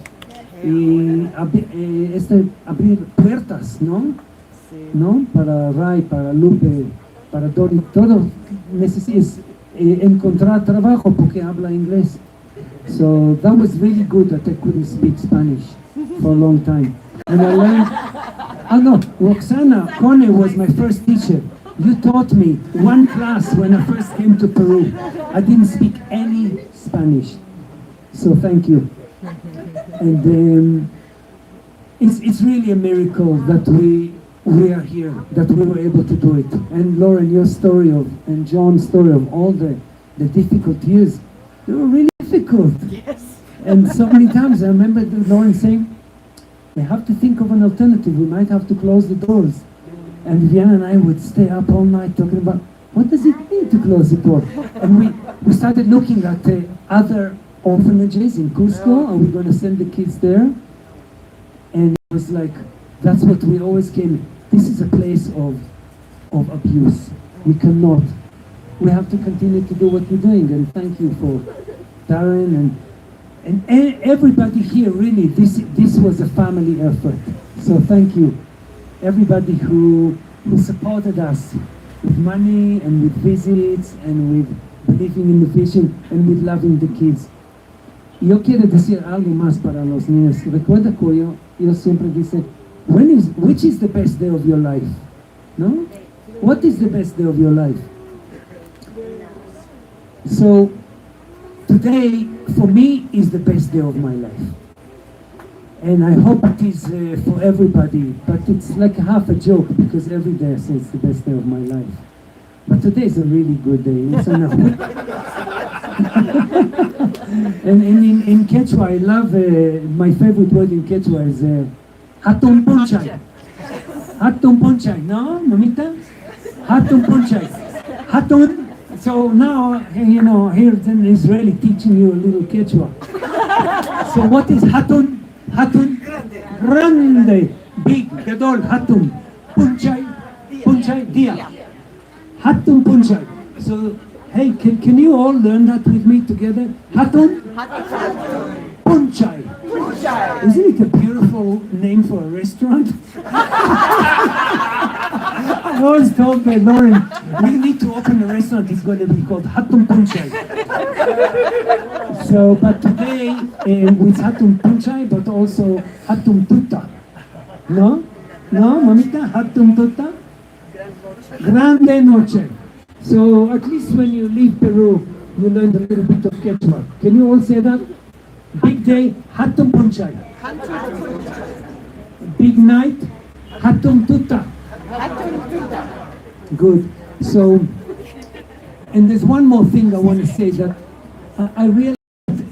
y abrir puertas, ¿no? ¿No? Para Ray, para Lupe, para Dori, todo necesitas encontrar trabajo porque habla inglés. So that was really good that I couldn't speak Spanish for a long time. And I learned, no, Roxana Cone was my first teacher. You taught me one class when I first came to Peru. I didn't speak any Spanish. So thank you. And it's really a miracle that we are here, that we were able to do it. And Lauren, your story and John's story of all the difficult years, they were really difficult. Yes. And so many times I remember Lauren saying, we have to think of an alternative. We might have to close the doors. And Viviana and I would stay up all night talking about, what does it mean to close the door? And we started looking at other orphanages in Cusco. Are we going to send the kids there? And it was like, that's what we always came. This is a place of abuse. We cannot. We have to continue to do what we're doing. And thank you for Darren and everybody here. Really, this was a family effort. So thank you, everybody who supported us with money and with visits and with believing in the vision and with loving the kids. Y yo quiero decir algo más para los niños. Recuerda que yo siempre dice, which is the best day of your life? No? What is the best day of your life? So today, for me, is the best day of my life. And I hope it is for everybody, but it's like half a joke because every day I say it's the best day of my life. But today is a really good day. It's and in Quechua, I love, my favorite word in Quechua is Hatun Punchay. Hatun Punchay, no, mamita? Hatun Punchay. Hatun. So now, here's an Israeli teaching you a little Quechua. So what is Hatun? Hatun? Grande. Big, gadol, Hatun. Punchay, dia. Hatun Punchay. So, hey, can you all learn that with me together? Hatun? Punchay. Isn't it a beautiful name for a restaurant? I was told by Lauren, we need to open a restaurant, it's going to be called Hatun Punchai. So, but today, with Hatun Punchai, but also Hatun Tuta. No? No, mamita? Hatun Tuta? Grande Noche. So, at least when you leave Peru, you learn a little bit of Quechua. Can you all say that? Big day, Hatun Punchai. Big night, Hatun Tuta. Good. So, and there's one more thing I want to say, that I realize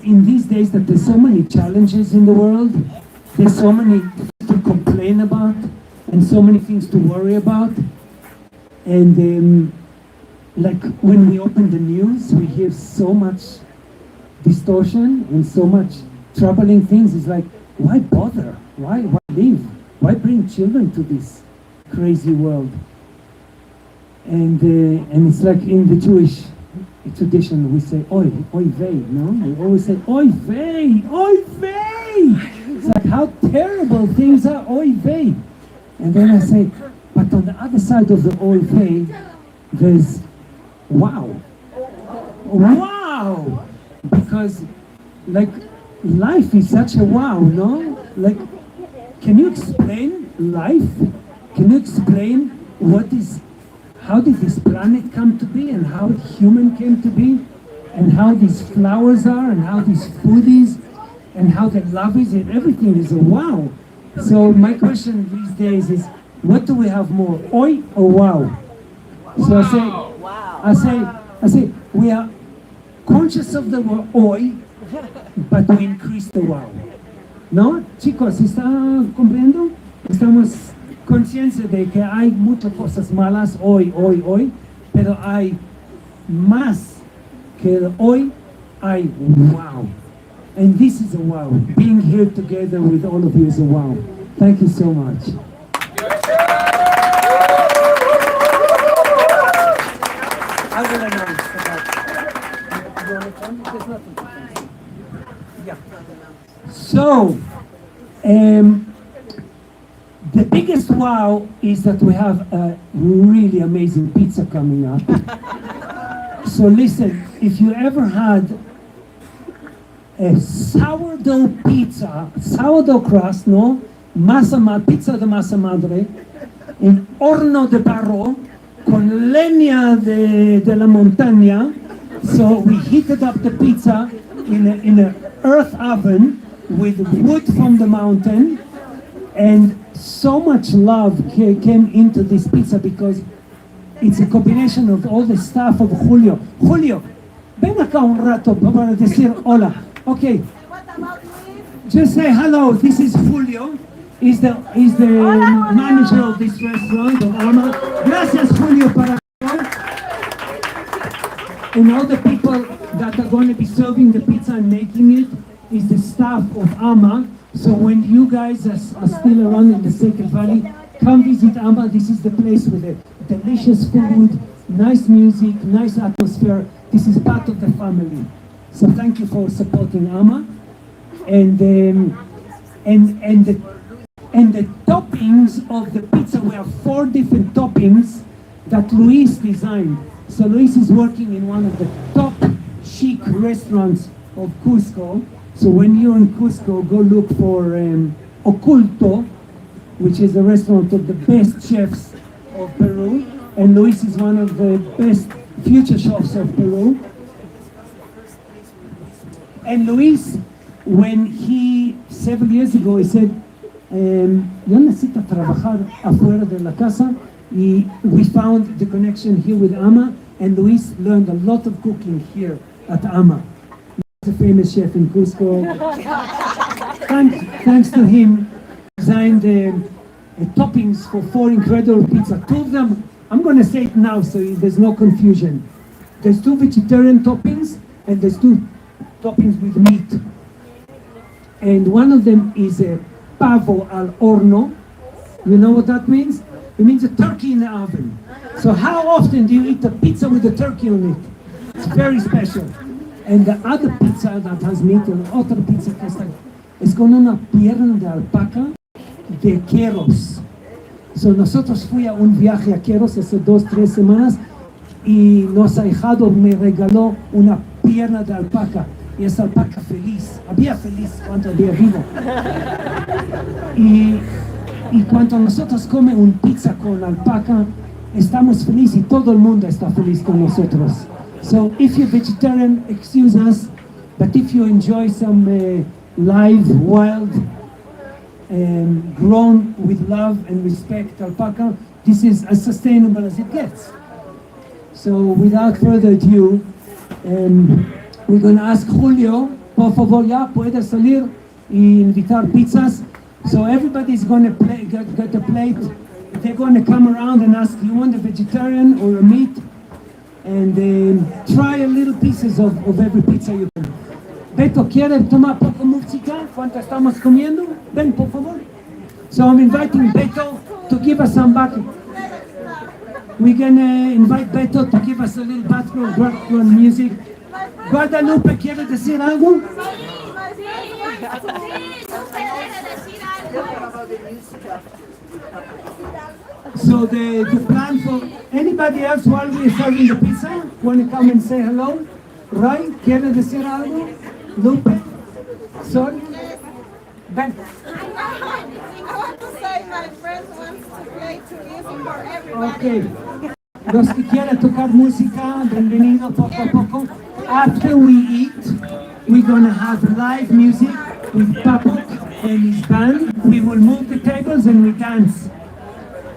in these days that there's so many challenges in the world, there's so many things to complain about, and so many things to worry about. And like when we open the news, we hear so much distortion and so much troubling things. It's like, why bother? Why live? Why bring children to this crazy world? And it's like in the Jewish tradition, we say, oy vey, no? We always say, oy vey, oy vey! It's like how terrible things are, oy vey! And then I say, but on the other side of the oy vey, there's wow. Wow! Because, like, life is such a wow, no? Like, can you explain life? Can you explain how did this planet come to be, and how human came to be, and how these flowers are, and how this food is, and how the love is, and everything is a wow. So my question these days is, what do we have more, oi or wow? So I say, we are conscious of the word oi, but we increase the wow. ¿No? Chicos, ¿está comprendiendo? Estamos conscientes de que hay muchas cosas malas hoy, pero hay más que el hoy, hay wow. And this is a wow. Being here together with all of you is a wow. Thank you so much. I will announce that. You want to come? There's nothing to say. Yeah. So, the biggest wow is that we have a really amazing pizza coming up. So listen, if you ever had a sourdough pizza, sourdough crust, no? Pizza de masa madre, en horno de barro, con leña de la montaña. So we heated up the pizza in an earth oven with wood from the mountain, and so much love came into this pizza because it's a combination of all the stuff of Julio. Julio, ven acá un rato para decir hola. Okay. Just say hello. This is Julio. He's the manager of this restaurant, of Alma. Gracias, Julio, para and all the people that are going to be serving the pizza and making it is the staff of Alma. So when you guys are still around in the Sacred Valley, come visit Alma. This is the place with the delicious food, nice music, nice atmosphere. This is part of the family. So thank you for supporting Alma. And the toppings of the pizza, we have 4 different toppings that Luis designed. So Luis is working in one of the top chic restaurants of Cusco. So when you're in Cusco, go look for Oculto, which is a restaurant of the best chefs of Peru. And Luis is one of the best future chefs of Peru. And Luis, when several years ago, he said, yo necesito trabajar afuera de la casa. We found the connection here with Ama, and Luis learned a lot of cooking here at Ama. He's a famous chef in Cusco. Thanks to him, designed toppings for 4 incredible pizza. 2 of them, I'm going to say it now so there's no confusion. There's 2 vegetarian toppings, and there's 2 toppings with meat. And one of them is a pavo al horno. You know what that means? It means a turkey in the oven. So how often do you eat a pizza with a turkey on it? It's very special. And the other pizza that has meat, and otra pizza que está, es con una pierna de alpaca de queros. So, nosotros fui a un viaje a Queros hace 2-3 semanas y nuestro ahijado me regaló una pierna de alpaca y esa alpaca feliz, había feliz cuando había vivo. Y cuando nosotros comemos un pizza con alpaca, estamos felices y todo el mundo está feliz con nosotros. So if you're vegetarian, excuse us, but if you enjoy some live, wild, grown with love and respect alpaca, this is as sustainable as it gets. So without further ado, we're going to ask Julio, por favor, ya puede salir y invitar pizzas. So everybody's going to get a plate. They're going to come around and ask, you want a vegetarian or a meat? And try a little pieces of every pizza you can. Beto, ¿quiere tomar poco música cuando estamos comiendo? Ven, por favor. So I'm inviting Beto to give us some background. We're going to invite Beto to give us a little background music. Guadalupe, ¿quiere decir algo? So the plan for anybody else while we're serving the pizza, want to come and say hello? Right? ¿Quiere decir algo? Lupe? Sorry? Ben. I want to say my friend wants to play to music for everybody. Okay. Los que quieren tocar música, bienvenido poco a poco. After we eat, we're going to have live music with Papuk and his band. We will move the tables and we dance.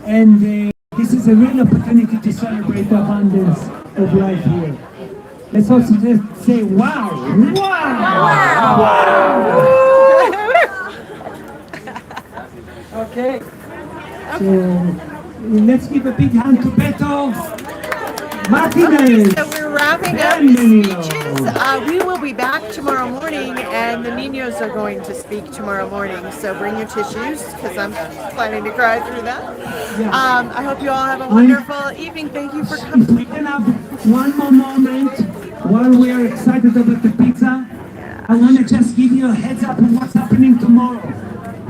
And this is a real opportunity to celebrate the abundance of life here. Let's also just say, wow! Wow! Wow! Okay. So, let's give a big hand to Beto Martinez. So we're wrapping up the speeches. We will be back tomorrow morning, and the Niños are going to speak tomorrow morning. So bring your tissues, because I'm planning to cry through that. I hope you all have a wonderful evening. Thank you for coming. If we can have one more moment while we are excited about the pizza, I want to just give you a heads up on what's happening tomorrow.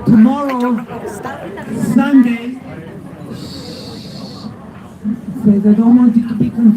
Tomorrow, Sunday, I don't want it to be confused.